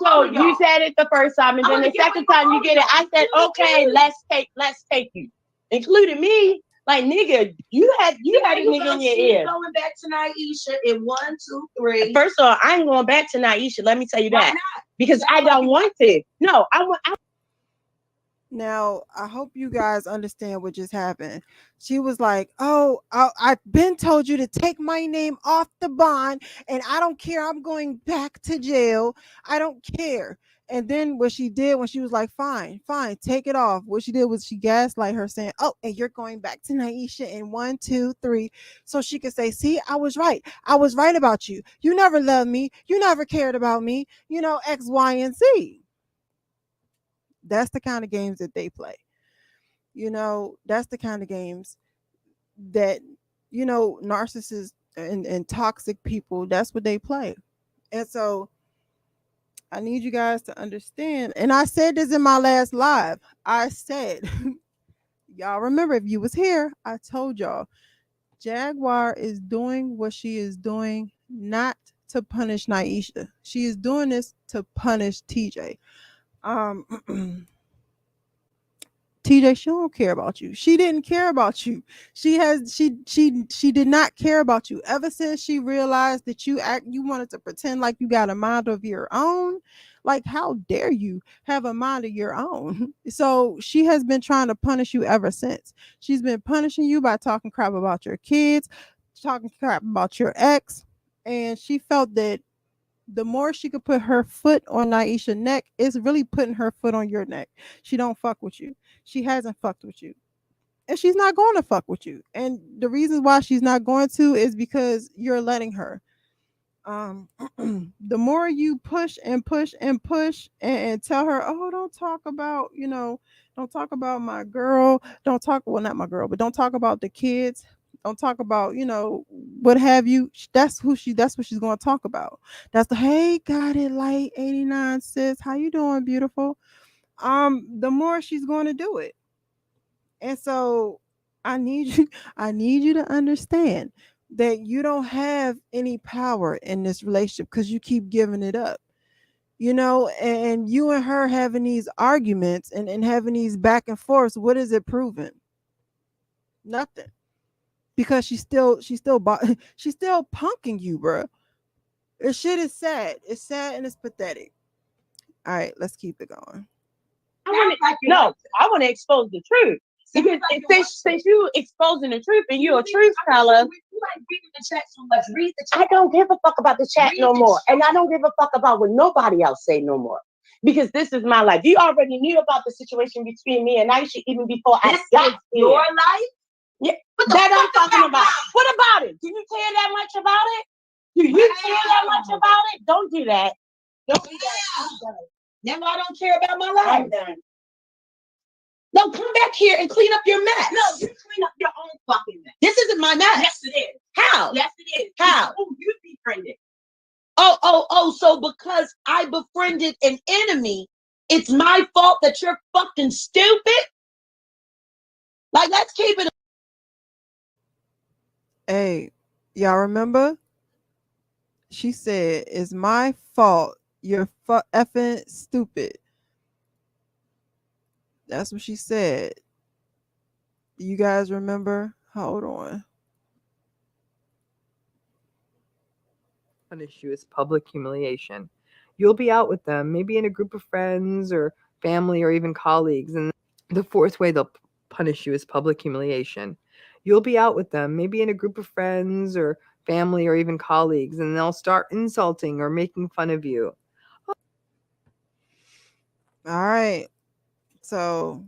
So you said it the first time, and then the second time you get it, I said, okay, let's take you. Including me. Like, nigga, you had a nigga in your ear. Going back to Naisha in 1, 2, 3. First of all, I ain't going back to Naisha. Let me tell you that. Because I don't want to. No, I want. Now, I hope you guys understand what just happened. She was like, oh, I've been told you to take my name off the bond, and I don't care. I'm going back to jail. I don't care. And then what she did when she was like, fine, take it off. What she did was she gaslight her saying, oh, and you're going back to Naisha in 1, 2, 3. So she could say, see, I was right. I was right about you. You never loved me. You never cared about me. X, Y, and Z. That's the kind of games that they play. That's the kind of games that, narcissists and toxic people, that's what they play. And so I need you guys to understand. And I said this in my last live. I said, y'all remember if you was here, I told y'all, Jaguar is doing what she is doing not to punish Naisha. She is doing this to punish TJ. TJ, she don't care about you. She didn't care about you. She did not care about you ever since she realized that you wanted to pretend like you got a mind of your own. Like, how dare you have a mind of your own? So she has been trying to punish you ever since. She's been punishing you by talking crap about your kids, talking crap about your ex, and she felt that the more she could put her foot on Naisha's neck, it's really putting her foot on your neck. She don't fuck with you. She hasn't fucked with you. And she's not going to fuck with you. And the reason why she's not going to is because you're letting her. The more you push and push and push and tell her, oh, don't talk about my girl. Don't talk about the kids. Don't talk about, what have you. That's what she's going to talk about. That's the, hey, got it, light 89 sis. How you doing, beautiful? The more she's going to do it. And so I need you to understand that you don't have any power in this relationship because you keep giving it up. And you and her having these arguments and having these back and forths, what is it proving? Nothing. because she's still punking you, bro. This shit is sad. It's sad and it's pathetic. All right, let's keep it going. I want to expose the truth. Because since you exposing the truth and you're a truth teller, I don't give a fuck about the chat no more. And I don't give a fuck about what nobody else say no more. Because this is my life. You already knew about the situation between me and Aisha even before I got your life? Yeah, that I'm talking about. What about it? Do you care that much about it? Do you care that much about it? Don't do that. Don't do that. I'm done. Now I don't care about my life. I'm done. No, come back here and clean up your mess. No, you clean up your own fucking mess. This isn't my mess. Yes, it is. How? Yes, it is. How? Who you befriended? Oh, so because I befriended an enemy, it's my fault that you're fucking stupid? Like, let's keep it. Hey, y'all remember? She said, "It's my fault. You're effing stupid." That's what she said. You guys remember? Hold on. Punish you as public humiliation. You'll be out with them, maybe in a group of friends or family or even colleagues. And the fourth way they'll punish you is public humiliation. You'll be out with them, maybe in a group of friends or family or even colleagues, and they'll start insulting or making fun of you. All right. So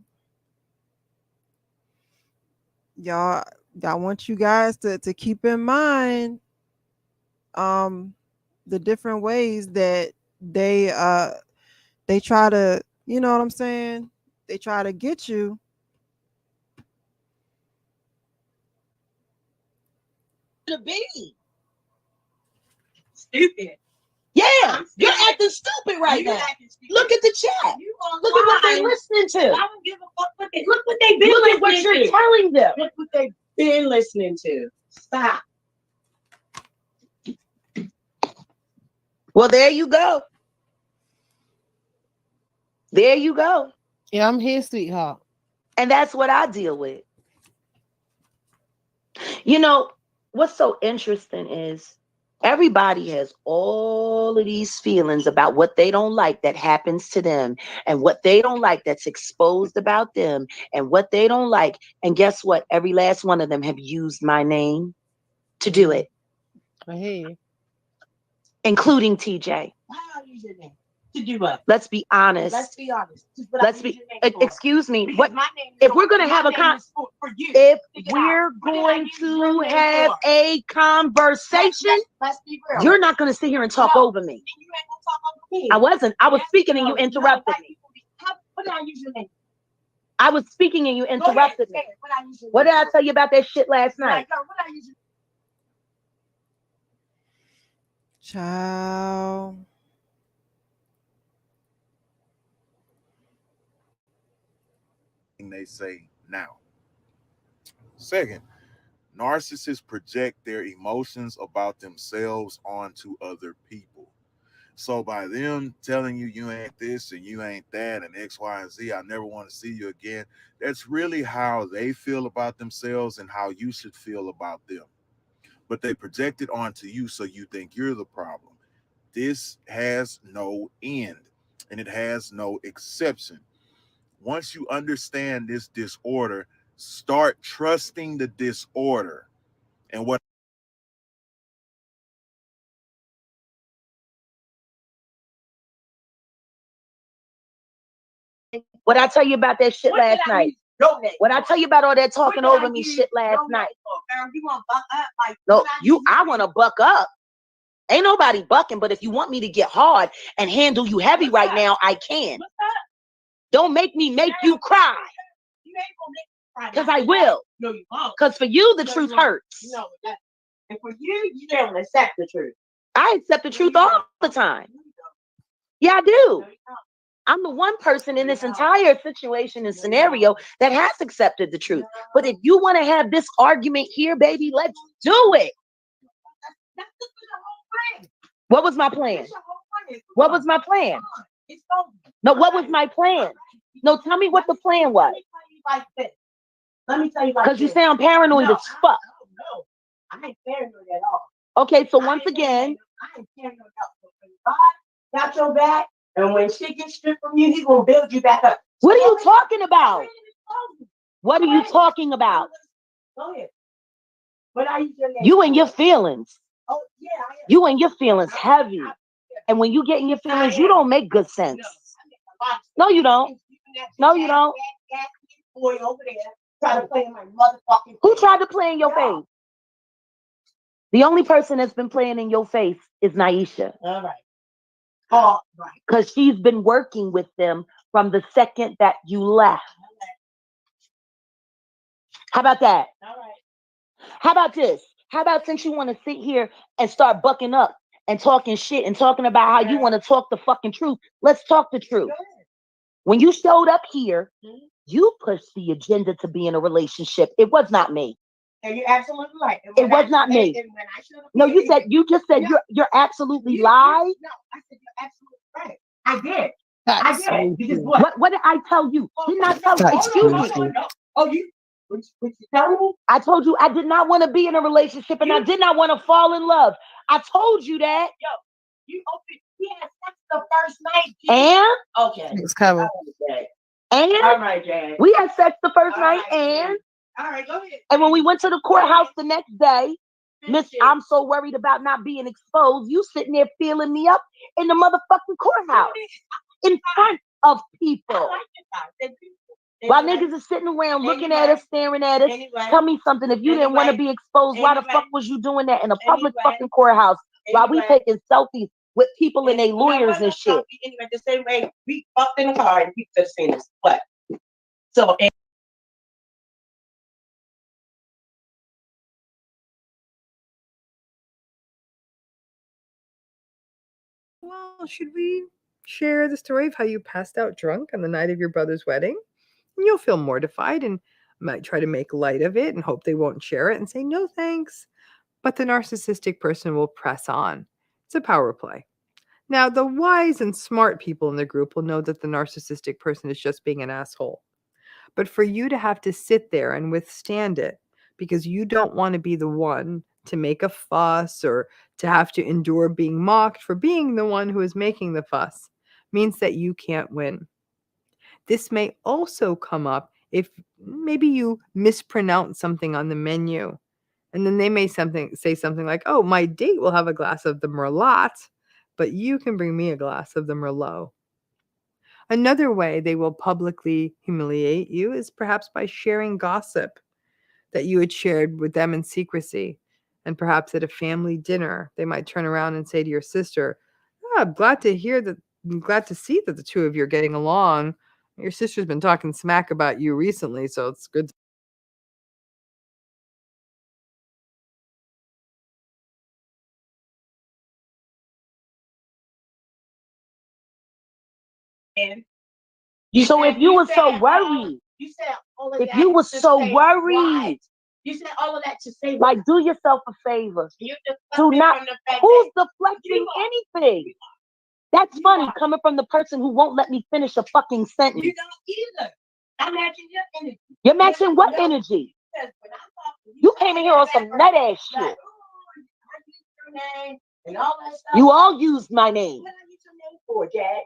y'all, I want you guys to keep in mind the different ways that they try to, you know what I'm saying? They try to get you. To be Stupid. Yeah, you're acting stupid right now. Look at the chat. Look at what they're listening to. I don't give a fuck what they look what they've been Look at what listening you're to. telling them. Look what they've been listening to. Stop. Well, there you go. There you go. Yeah, I'm here, sweetheart. And that's what I deal with. You know, what's so interesting is everybody has all of these feelings about what they don't like that happens to them and what they don't like that's exposed about them and what they don't like. And guess what? Every last one of them have used my name to do it. I hear you. Including TJ. Why are you using that? To do what? Let's be honest. Let's be honest. Let's be. Excuse me. What? My name If we're gonna have a for you. if we're going to have a conversation, let's be real. you're not gonna sit here and talk over me. You ain't gonna talk over me. I wasn't. I was speaking and you interrupted me. What did I use your name? I was speaking and you interrupted me. What What did I tell you about that shit last night? Child. They say now. Second, narcissists project their emotions about themselves onto other people. So by them telling you you ain't this and you ain't that and X, Y, and Z, I never want to see you again, that's really how they feel about themselves and how you should feel about them. But they project it onto you so you think you're the problem. This has no end and it has no exception. Once you understand this disorder, start trusting the disorder. And what I tell you about that shit last night? What I tell you about all that talking over me shit last night? No, I want to buck up. Ain't nobody bucking, but if you want me to get hard and handle you heavy right now, I can. Don't make me make you cry. Because I will. No, you won't. Because for you, the truth hurts. No, and for you, you don't accept the truth. I accept the truth all the time. Yeah, I do. I'm the one person in this entire situation and scenario that has accepted the truth. But if you want to have this argument here, baby, let's do it. What was my plan? What was my plan? No, what was my plan? No, tell me what the plan was. Let me tell you like Because you sound paranoid as fuck. no. I ain't paranoid at all. Okay, so once again, I ain't paranoid at all. God got your back, and when shit gets stripped from you, he gonna build you back up. What are you talking about? What are you talking about? Go ahead. What are you doing? You and your feelings. Oh, yeah, I am. You and your feelings heavy. And when you get in your feelings, you don't make good sense. No, you don't. No, you don't. Boy over there trying to play in my motherfucking face. Who tried to play in your face? The only person that's been playing in your face is Naisha. All right. Oh, right. Because she's been working with them from the second that you left. How about that? All right. How about this? How about since you want to sit here and start bucking up and talking shit and talking about how you want to talk the fucking truth, let's talk the truth. When you showed up here, you pushed the agenda to be in a relationship. It was not me. And you're absolutely right. It was not me. No, you just said you're absolutely lied. No, I said you're absolutely right. I did. I did. Because what did I tell you? Didn't I tell you? Excuse me. Oh, you tell me? I told you I did not want to be in a relationship and I did not want to fall in love. I told you that. Yo, you opened. We had sex the first night. And okay, it's covered. And all right, Dad. We had sex the first night, right, and all right, go ahead. And when we went to the courthouse the next day, Miss, I'm so worried about not being exposed. You sitting there feeling me up in the motherfucking courthouse in front of people. While niggas are sitting around looking at us, staring at us. Tell me something. If you didn't want to be exposed, why the fuck was you doing that in a public fucking courthouse while we taking selfies with people and their lawyers and shit? Anyway, the same way we fucked in the car and people could have seen us. But so. Well, should we share the story of how you passed out drunk on the night of your brother's wedding? And you'll feel mortified and might try to make light of it and hope they won't share it and say, no, thanks. But the narcissistic person will press on. It's a power play. Now, the wise and smart people in the group will know that the narcissistic person is just being an asshole. But for you to have to sit there and withstand it because you don't want to be the one to make a fuss or to have to endure being mocked for being the one who is making the fuss means that you can't win. This may also come up if maybe you mispronounce something on the menu. And then they may say something like, oh, my date will have a glass of the Merlot, but you can bring me a glass of the Merlot. Another way they will publicly humiliate you is perhaps by sharing gossip that you had shared with them in secrecy. And perhaps at a family dinner, they might turn around and say to your sister, I'm glad to see that the two of you are getting along. Your sister's been talking smack about you recently, so it's good. So if you were so worried, you said all of if you were so worried, you said all of that to say, like, do yourself a favor. Do not. Who's deflecting anything? That's funny coming from the person who won't let me finish a fucking sentence. You don't either. I'm matching your energy. You're matching what energy? You came in here on some nut ass shit. And all that stuff. You all used my name. What I use your name for, Jack?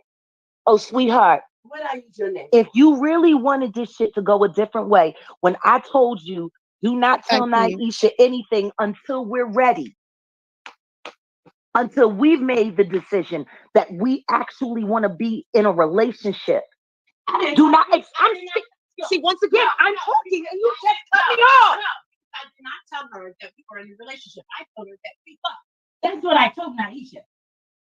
Oh, sweetheart. What I use your name? If you really wanted this shit to go a different way, when I told you, do not tell Naisha anything until we're ready. Until we've made the decision that we actually want to be in a relationship. Do not. See, once again, I'm talking and you just cut me off. I did not tell her that we were in a relationship. I told her that we fucked. That's what I told Naisha.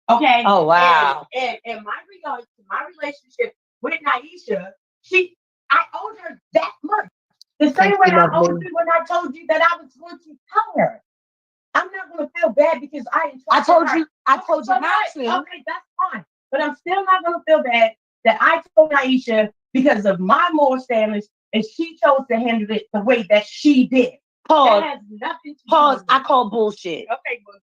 Okay. Oh wow. And my regard to my relationship with Naisha, I owed her that much. The same way I owed you when I told you that I was going to tell her. I'm not going to feel bad because I told you not to. Okay, that's fine. But I'm still not going to feel bad that I told Naisha because of my moral standards and she chose to handle it the way that she did. Pause. That has nothing to Pause. do with I call bullshit. Okay, good.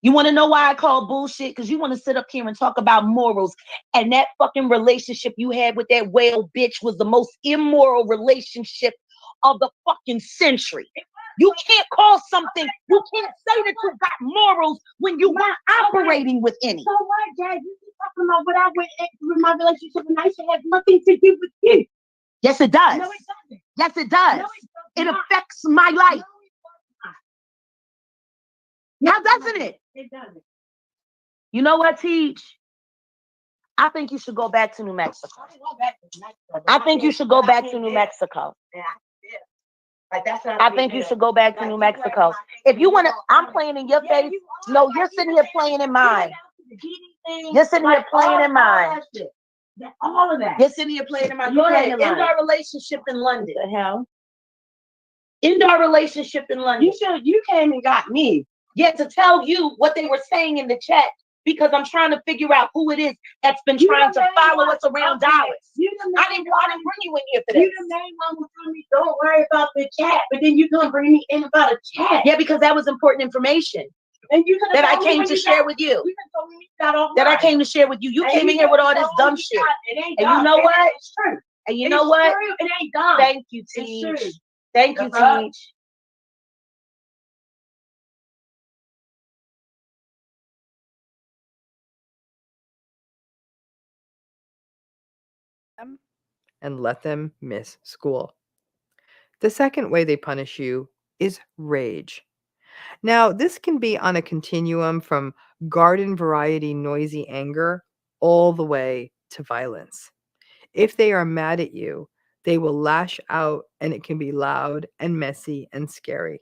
You want to know why I call bullshit? Because you want to sit up here and talk about morals. And that fucking relationship you had with that whale bitch was the most immoral relationship of the fucking century. You can't call something, you can't say that you got morals when you weren't operating with any. So what, Dad? You keep talking about what I went through in my relationship with Aisha has nothing to do with you. Yes, it does. No, it doesn't. Yes, it does. No, it affects my life. No, How doesn't it? It doesn't. You know what, Teach? I think you should go back to New Mexico. I think you should go back to New Mexico. Like that's not I think you should go back to New Mexico. If you want to, I'm playing in your face. No, you're sitting here playing in mine. You're sitting here playing in mine. All of that. You're sitting here playing in mine. Go ahead. End our relationship in London. What the hell? End our relationship in London. You came and got me. Yeah, to tell you what they were saying in the chat, because I'm trying to figure out who it is that's been trying to follow us around Dallas. I didn't bring you in here for this. You the main one who told me don't worry about the chat, but then you gonna bring me in about a chat. Yeah, because that was important information. And you that I came to share with you. That I came to share with you. You came in here with all this dumb shit. And you know what? It's true. And you know what? It ain't dumb. Thank you, Teach. Thank you, Teach. And let them miss school. The second way they punish you is rage. Now, this can be on a continuum from garden variety noisy anger all the way to violence. If they are mad at you, they will lash out, and it can be loud and messy and scary.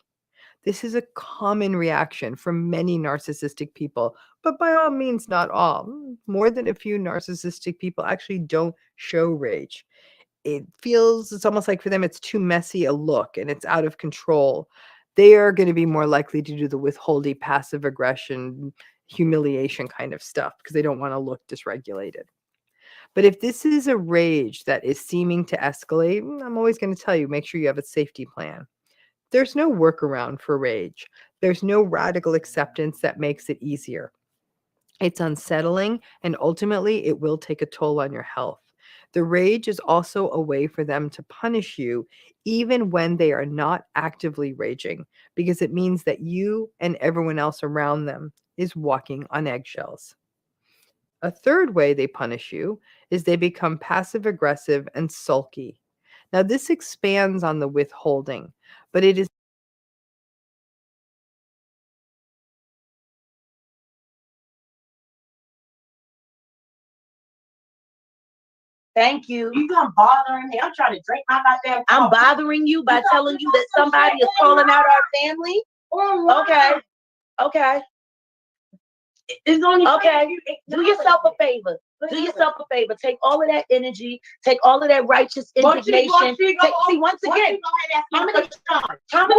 This is a common reaction from many narcissistic people, but by all means, not all. More than a few narcissistic people actually don't show rage. It's almost like for them, it's too messy a look and it's out of control. They are going to be more likely to do the withholding, passive aggression, humiliation kind of stuff because they don't want to look dysregulated. But if this is a rage that is seeming to escalate, I'm always going to tell you, make sure you have a safety plan. There's no workaround for rage. There's no radical acceptance that makes it easier. It's unsettling, and ultimately, it will take a toll on your health. The rage is also a way for them to punish you, even when they are not actively raging, because it means that you and everyone else around them is walking on eggshells. A third way they punish you is they become passive aggressive and sulky. Now, this expands on the withholding, but it is Thank you. You done bothering me. I'm trying to drink my goddamn coffee. I'm bothering you by telling you that somebody is calling out our family? Okay. Okay. It's only okay. Do yourself a favor. Do yourself a favor. Take all of that energy. Take all of that righteous indignation. See, once again, how many times have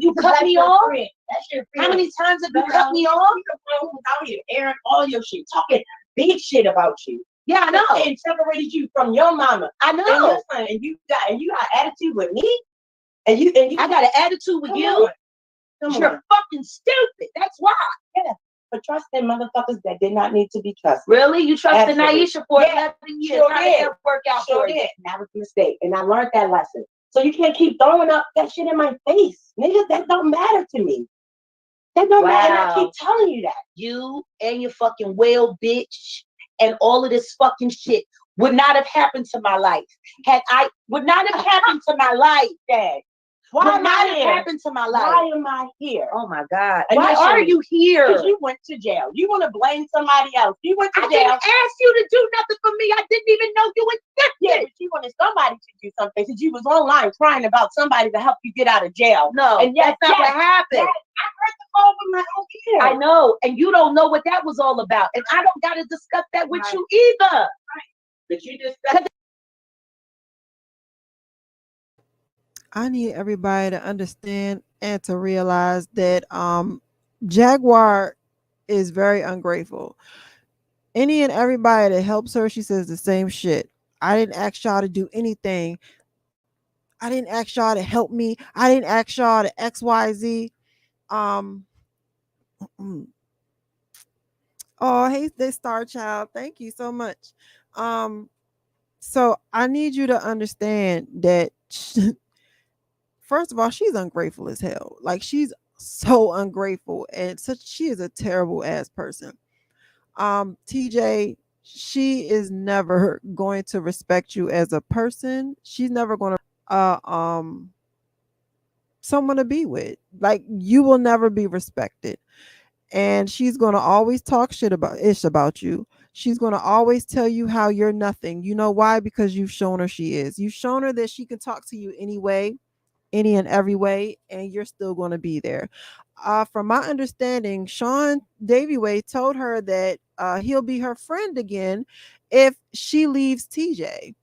you cut me off? How many times have you cut me off? Out here airing all your shit, talking big shit about you. Yeah, I know. And separated you from your mama. I know. And you got attitude with me. I got an attitude with you. You're fucking stupid. That's why. Yeah. But trust them motherfuckers that did not need to be trusted. Really? You trusted Naisha for 11 years. Sure How did that work out for you? That was a mistake. And I learned that lesson. So you can't keep throwing up that shit in my face. Nigga, that don't matter to me. That don't matter. And I keep telling you that. You and your fucking whale bitch and all of this fucking shit would not have happened to my life. Would not have happened to my life, Dad. Why am I here? Happened to my life? Why am I here? Oh my God. And why are you here? Because you went to jail. You want to blame somebody else. You went to jail. I didn't ask you to do nothing for me. I didn't even know you existed. Yeah, but you wanted somebody to do something because you was online crying about somebody to help you get out of jail. No, and that's not what happened. I heard the call with my own ear. I know, and you don't know what that was all about. And I don't got to discuss that with you either. Right. But you discussed. I need everybody to understand and to realize that Jaguar is very ungrateful. Any and everybody that helps her, she says the same shit. I didn't ask y'all to do anything. I didn't ask y'all to help me. I didn't ask y'all to XYZ. Oh, hey, this Star Child. Thank you so much. So I need you to understand that First of all, she's ungrateful as hell. Like, she's so ungrateful, and she is a terrible ass person. TJ, she is never going to respect you as a person. She's never going to someone to be with. Like, you will never be respected. And she's going to always talk shit about you. She's going to always tell you how you're nothing. You know why? Because you've shown her she is. You've shown her that she can talk to you anyway, any and every way, and you're still going to be there. From my understanding, Sean Davyway told her that he'll be her friend again if she leaves TJ.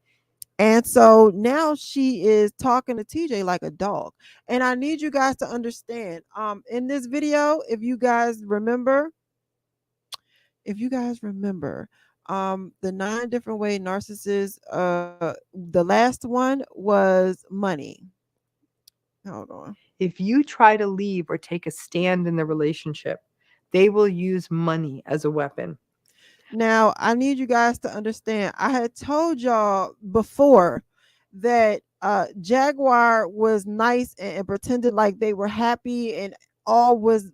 And so now she is talking to TJ like a dog. And I need you guys to understand, in this video, if you guys remember, the 9 different way narcissists, the last one was money. Hold on. If you try to leave or take a stand in the relationship, they will use money as a weapon. Now, I need you guys to understand. I had told y'all before that Jaguar was nice and pretended like they were happy and all was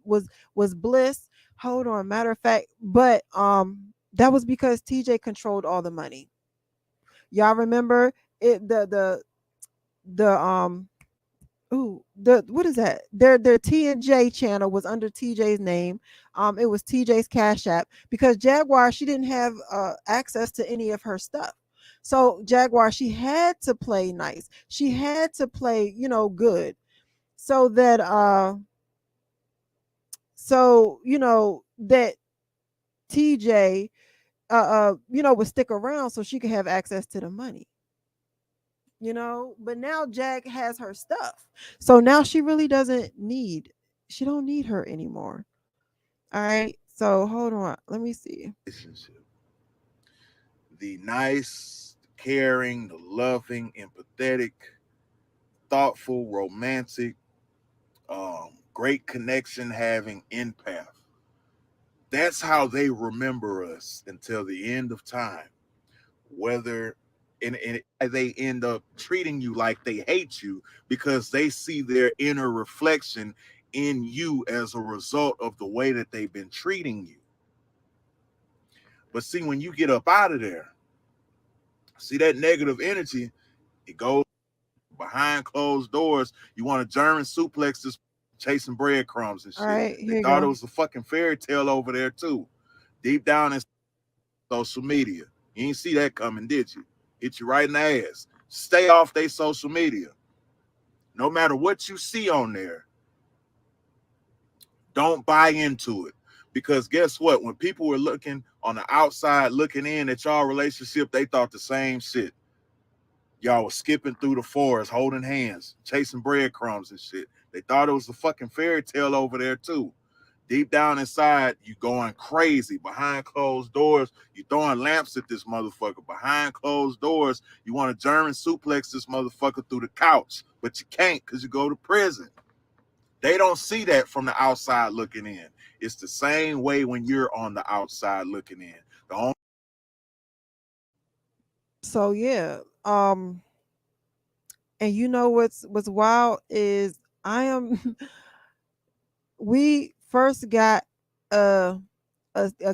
bliss. Hold on, matter of fact, but that was because TJ controlled all the money. Y'all remember it? The what is that? Their T&J channel was under TJ's name. It was TJ's Cash App, because Jaguar, she didn't have access to any of her stuff. So Jaguar, she had to play nice. She had to play, good, so that that TJ would stick around so she could have access to the money. But now Jag has her stuff, so now she really don't need her anymore. All right, so hold on, let me see. The nice, caring, the loving, empathetic, thoughtful, romantic, great connection having empath. That's how they remember us until the end of time. Whether and they end up treating you like they hate you because they see their inner reflection in you as a result of the way that they've been treating you. But see, when you get up out of there, see that negative energy, it goes behind closed doors. You want to German suplex this, chasing breadcrumbs and shit. All right, they thought it was a fucking fairy tale over there too. Deep down in social media. You ain't see that coming, did you? Hit you right in the ass. Stay off their social media. No matter what you see on there, don't buy into it. Because guess what? When people were looking on the outside, looking in at y'all relationship, they thought the same shit. Y'all was skipping through the forest, holding hands, chasing breadcrumbs and shit. They thought it was a fucking fairy tale over there too. Deep down inside, you going crazy. Behind closed doors, you throwing lamps at this motherfucker. Behind closed doors, you want to German suplex this motherfucker through the couch, but you can't because you go to prison. They don't see that from the outside looking in. It's the same way when you're on the outside looking in. So yeah, and what's wild is we first got a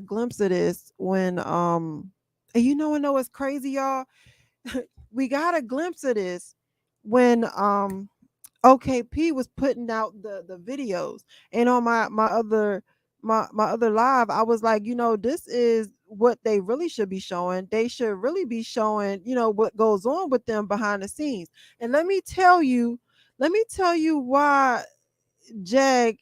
glimpse of this when and I know what's crazy, y'all. We got a glimpse of this when OKP was putting out the videos, and on my other live, I was like, this is what they really should be showing. They should really be showing, what goes on with them behind the scenes. And let me tell you why Jag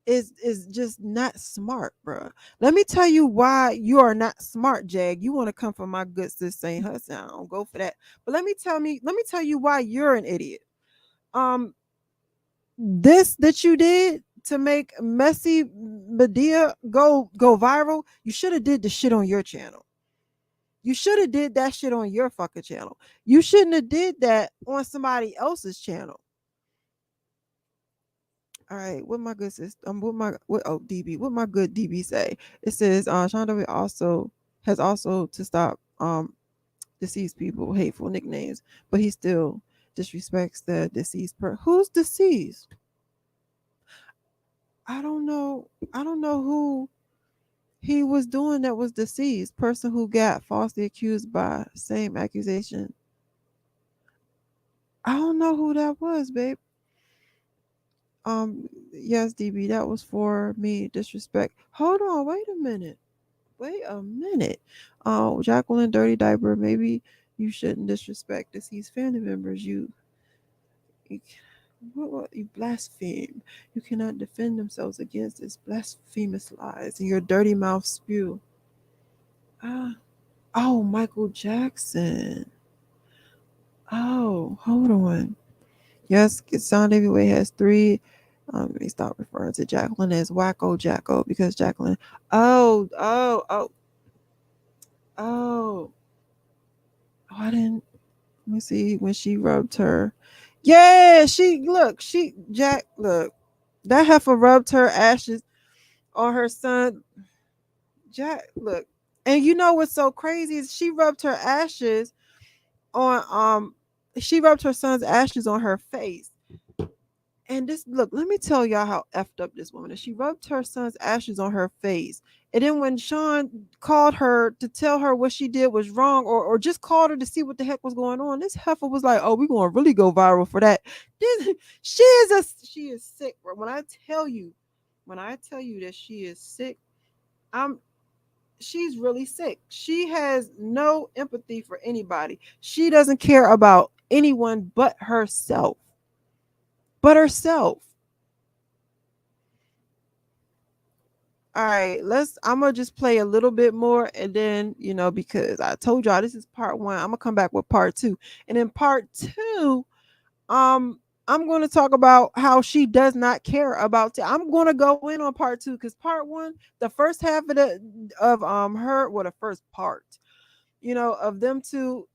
is just not smart, bro. Let me tell you why you are not smart, Jag. You want to come from my good sis SayinTho. I don't go for that. But let me tell you why you're an idiot. This that you did to make MessyMssMedasRaw go viral, you should have did the shit on your channel. You should have did that shit on your fucking channel. You shouldn't have did that on somebody else's channel. All right, what my good sis, DB, what my good DB say? It says Shonda has also to stop deceased people hateful nicknames, but he still disrespects the deceased person. Who's deceased? I don't know who he was doing that was deceased. Person who got falsely accused by same accusation. I don't know who that was, babe. Yes, DB, that was for me. Disrespect. Hold on, wait a minute. Jacqueline Dirty Diaper, maybe you shouldn't disrespect deceased family members. You blaspheme. You cannot defend themselves against this blasphemous lies and your dirty mouth spew. Oh, Michael Jackson. Oh, hold on. Yes, Sound Heavyweight has 3. Let me stop referring to Jacqueline as Wacko Jacko because Jacqueline. Oh, I didn't. Let me see when she rubbed her. Yeah, look. That heifer rubbed her ashes on her son. Jack, look. And you know what's so crazy is she rubbed her ashes on she rubbed her son's ashes on her face. And this, look, let me tell y'all how effed up this woman is. She rubbed her son's ashes on her face. And then when Sean called her to tell her what she did was wrong, or just called her to see what the heck was going on, this heifer was like, oh, we're going to really go viral for that. She is sick, bro. When I tell you that she is sick, she's really sick. She has no empathy for anybody. She doesn't care about anyone but herself. All right, I'm gonna just play a little bit more, and then because I told y'all this is part 1, I'm gonna come back with part 2, and in part 2 I'm going to talk about how she does not care about I'm going to go in on part 2 because part 1, the first half of the first part of them two,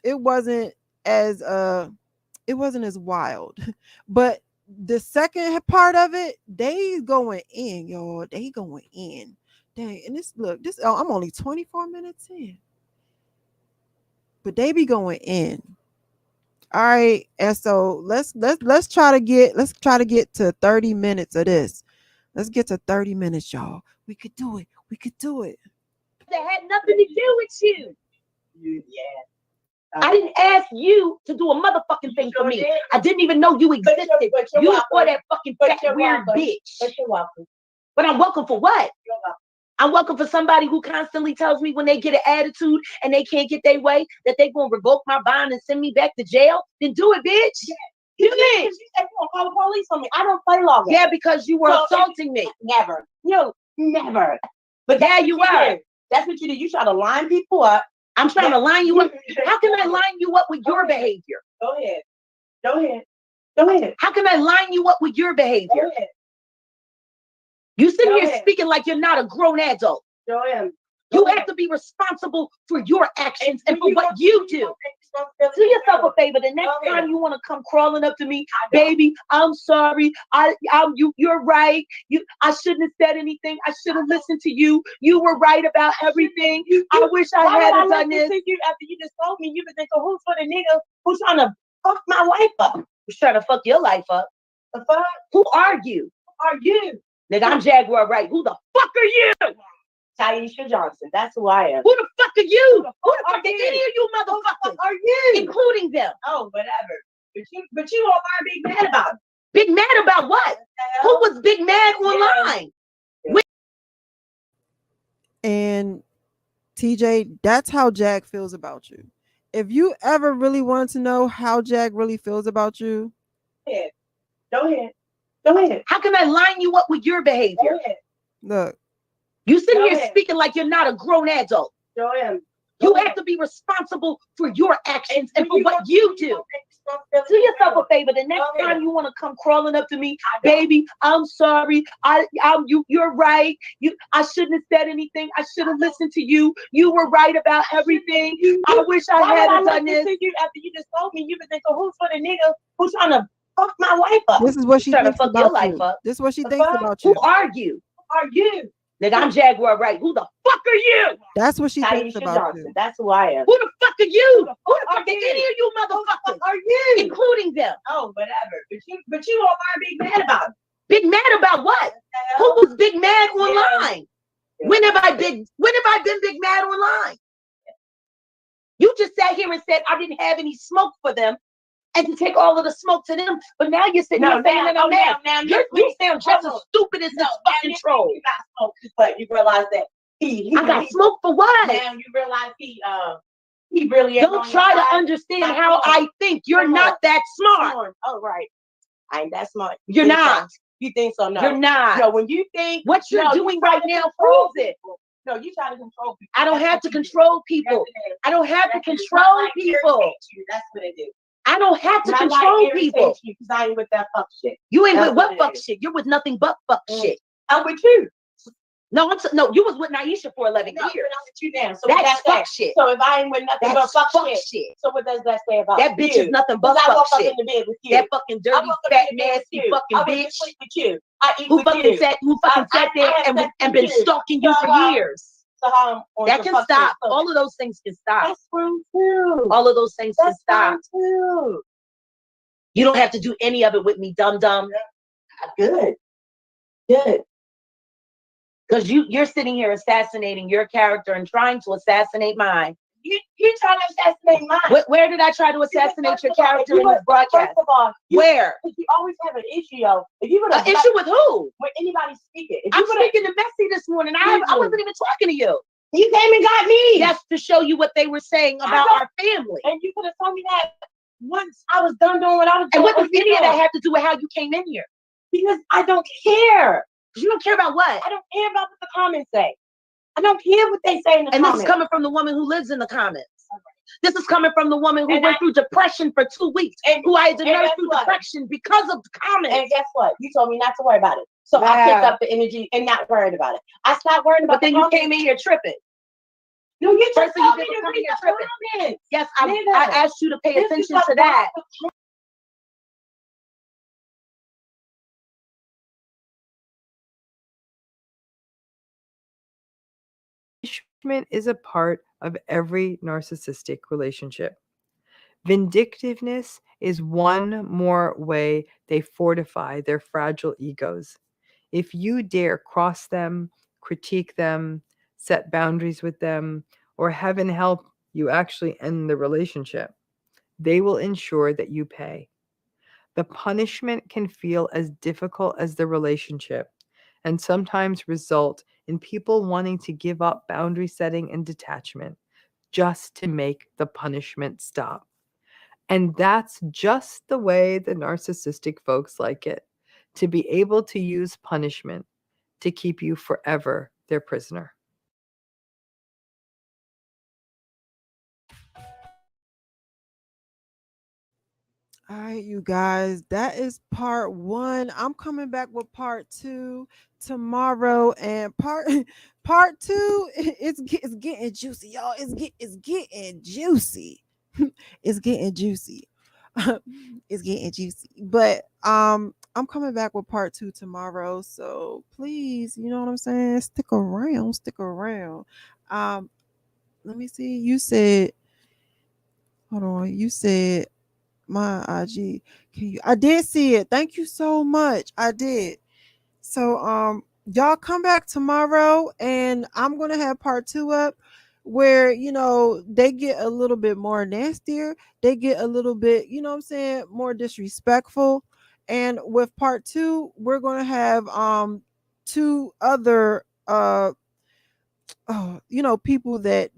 it wasn't as wild. But the second part of it, they going in, y'all. They going in. Dang. And I'm only 24 minutes in. But they be going in. All right. And so let's try to get to 30 minutes of this. Let's get to 30 minutes, y'all. We could do it. That had nothing to do with you. Yeah. I didn't ask you to do a motherfucking thing for me. I didn't even know you existed. You for that fucking fat weird bitch. But you're welcome. But I'm welcome for what? You're welcome. I'm welcome for somebody who constantly tells me when they get an attitude and they can't get their way that they gonna revoke my bond and send me back to jail. Then do it, bitch. Yeah. You said you gonna call the police on me. I don't play long. Yeah, because you were assaulting me. Never. Never. But there you are. That's what you do. You try to line people up. I'm trying to line you up. How can I line you up with your behavior? Go ahead. How can I line you up with your behavior? Go ahead. You sit here speaking like you're not a grown adult. Go ahead. You have to be responsible for your actions and for what you do. Do yourself a favor. The next time you want to come crawling up to me, baby, I'm sorry. You're right. I shouldn't have said anything. I should have listened to you. You were right about everything. I wish I hadn't done this. You after you just told me you was in cahoots for the nigga who's trying to fuck my life up. Who's trying to fuck your life up? The fuck? Who are you? Who are you? Nigga, I'm Jaguar, right? Who the fuck are you? Taisha Johnson. That's who I am. Who the fuck are you? Who the fuck are any of you motherfuckers? Are you? Including them. Oh, whatever. But you all are big mad about it. Big mad about what? Who was big mad online? Yeah. And TJ, that's how Jag feels about you. If you ever really want to know how Jag really feels about you, Go ahead. How can I line you up with your behavior? Go ahead. Look. You sit here speaking like you're not a grown adult. Go ahead. You have to be responsible for your actions and for what you do. Do yourself a favor. The next time you want to come crawling up to me, baby, I'm sorry. You're right. I shouldn't have said anything. I should have listened to you. You were right about everything. I wish I hadn't done this. After you just told me you was in cahoots for the nigga who's trying to fuck my life up. This is what she thinks about your life up. This is what she thinks about you. Who are you? Who are you? Nigga, I'm Jaguar, right? Who the fuck are you? That's what she thinks about you. That's who I am. Who the fuck fuck are you? Who the fuck are any of you motherfuckers? Are you? Including them. Oh, whatever. But you all are big mad about it. Big mad about what? Who was big mad online? Yeah. When have I been big mad online? You just sat here and said I didn't have any smoke for them and to take all of the smoke to them, but now you're sitting here saying that I'm mad. You sound just as stupid as this fucking troll. You got smoke, but you realize that I got smoke for what? Now you realize he really don't try to understand how I think. You're not that smart. Oh, right. I ain't that smart. You're not. You think so? No. You're not. No, when you think what you're doing right now proves it. No, you try to control people. I don't have to control people. I don't have to control people. That's what it is. I don't have to control people. Because I ain't with that fuck shit. You ain't with what fuck shit? You're with nothing but fuck shit. I'm with you. No, you was with Naisha for 11 years. I'm with you now. So that's fuck shit. So if I ain't with nothing but fuck shit, so what does that say about that bitch you? is nothing but fuck shit. In the bed with you. That fucking dirty, fat, nasty fucking bitch. Sleep with you. Who fucking sat there and been stalking you for years. So that can stop. All of those things can stop. That's fine too. All of those things can stop. Too. You don't have to do any of it with me, dum dum. Good. Because you're sitting here assassinating your character and trying to assassinate mine. You're trying to assassinate mine. Where did I try to assassinate your character in this broadcast? First of all, where? You always have an issue, yo. If you an issue with who? With anybody speaking. I'm speaking to Messy this morning. I wasn't even talking to you. You came and got me. That's to show you what they were saying about our family. And you could have told me that once I was done doing what I was doing. And what does any of that have to do with how you came in here? Because I don't care. You don't care about what? I don't care about what the comments say. I don't care what they say in the comments. And this is coming from the woman who lives in the comments. This is coming from the woman who went through depression for 2 weeks, and who I had to nurse through depression because of the comments. And guess what? You told me not to worry about it. So I picked up the energy and not worried about it. I stopped worrying about it. But then you came in here tripping. No, you just told me to read here the tripping. Yes, I asked you to pay attention to that. Punishment is a part of every narcissistic relationship. Vindictiveness is one more way they fortify their fragile egos. If you dare cross them, critique them, set boundaries with them, or heaven help, you actually end the relationship, they will ensure that you pay. The punishment can feel as difficult as the relationship, and sometimes result in people wanting to give up boundary setting and detachment just to make the punishment stop. And that's just the way the narcissistic folks like it, to be able to use punishment to keep you forever their prisoner. All right, you guys, that is part 1. I'm coming back with part 2 tomorrow, and part 2 it's getting juicy, y'all. It's getting juicy. It's getting juicy. It's getting juicy. But I'm coming back with part 2 tomorrow, so please, you know what I'm saying? Stick around. Let me see. You said, hold on. You said my IG. I did see it. Thank you so much. I did. So y'all come back tomorrow, and I'm gonna have part 2 up where, you know, they get a little bit more nastier. They get a little bit, you know what I'm saying, more disrespectful. And with part 2, we're gonna have 2 other you know, people that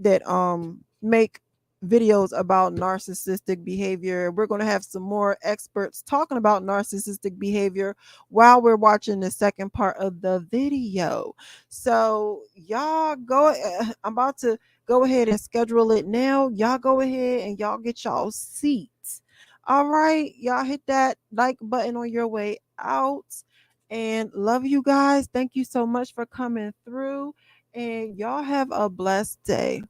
make videos about narcissistic behavior. We're going to have some more experts talking about narcissistic behavior while we're watching the second part of the video. So y'all go, I'm about to go ahead and schedule it now. Y'all go ahead and y'all get y'all seats. All right, y'all hit that like button on your way out, and love you guys. Thank you so much for coming through, and y'all have a blessed day.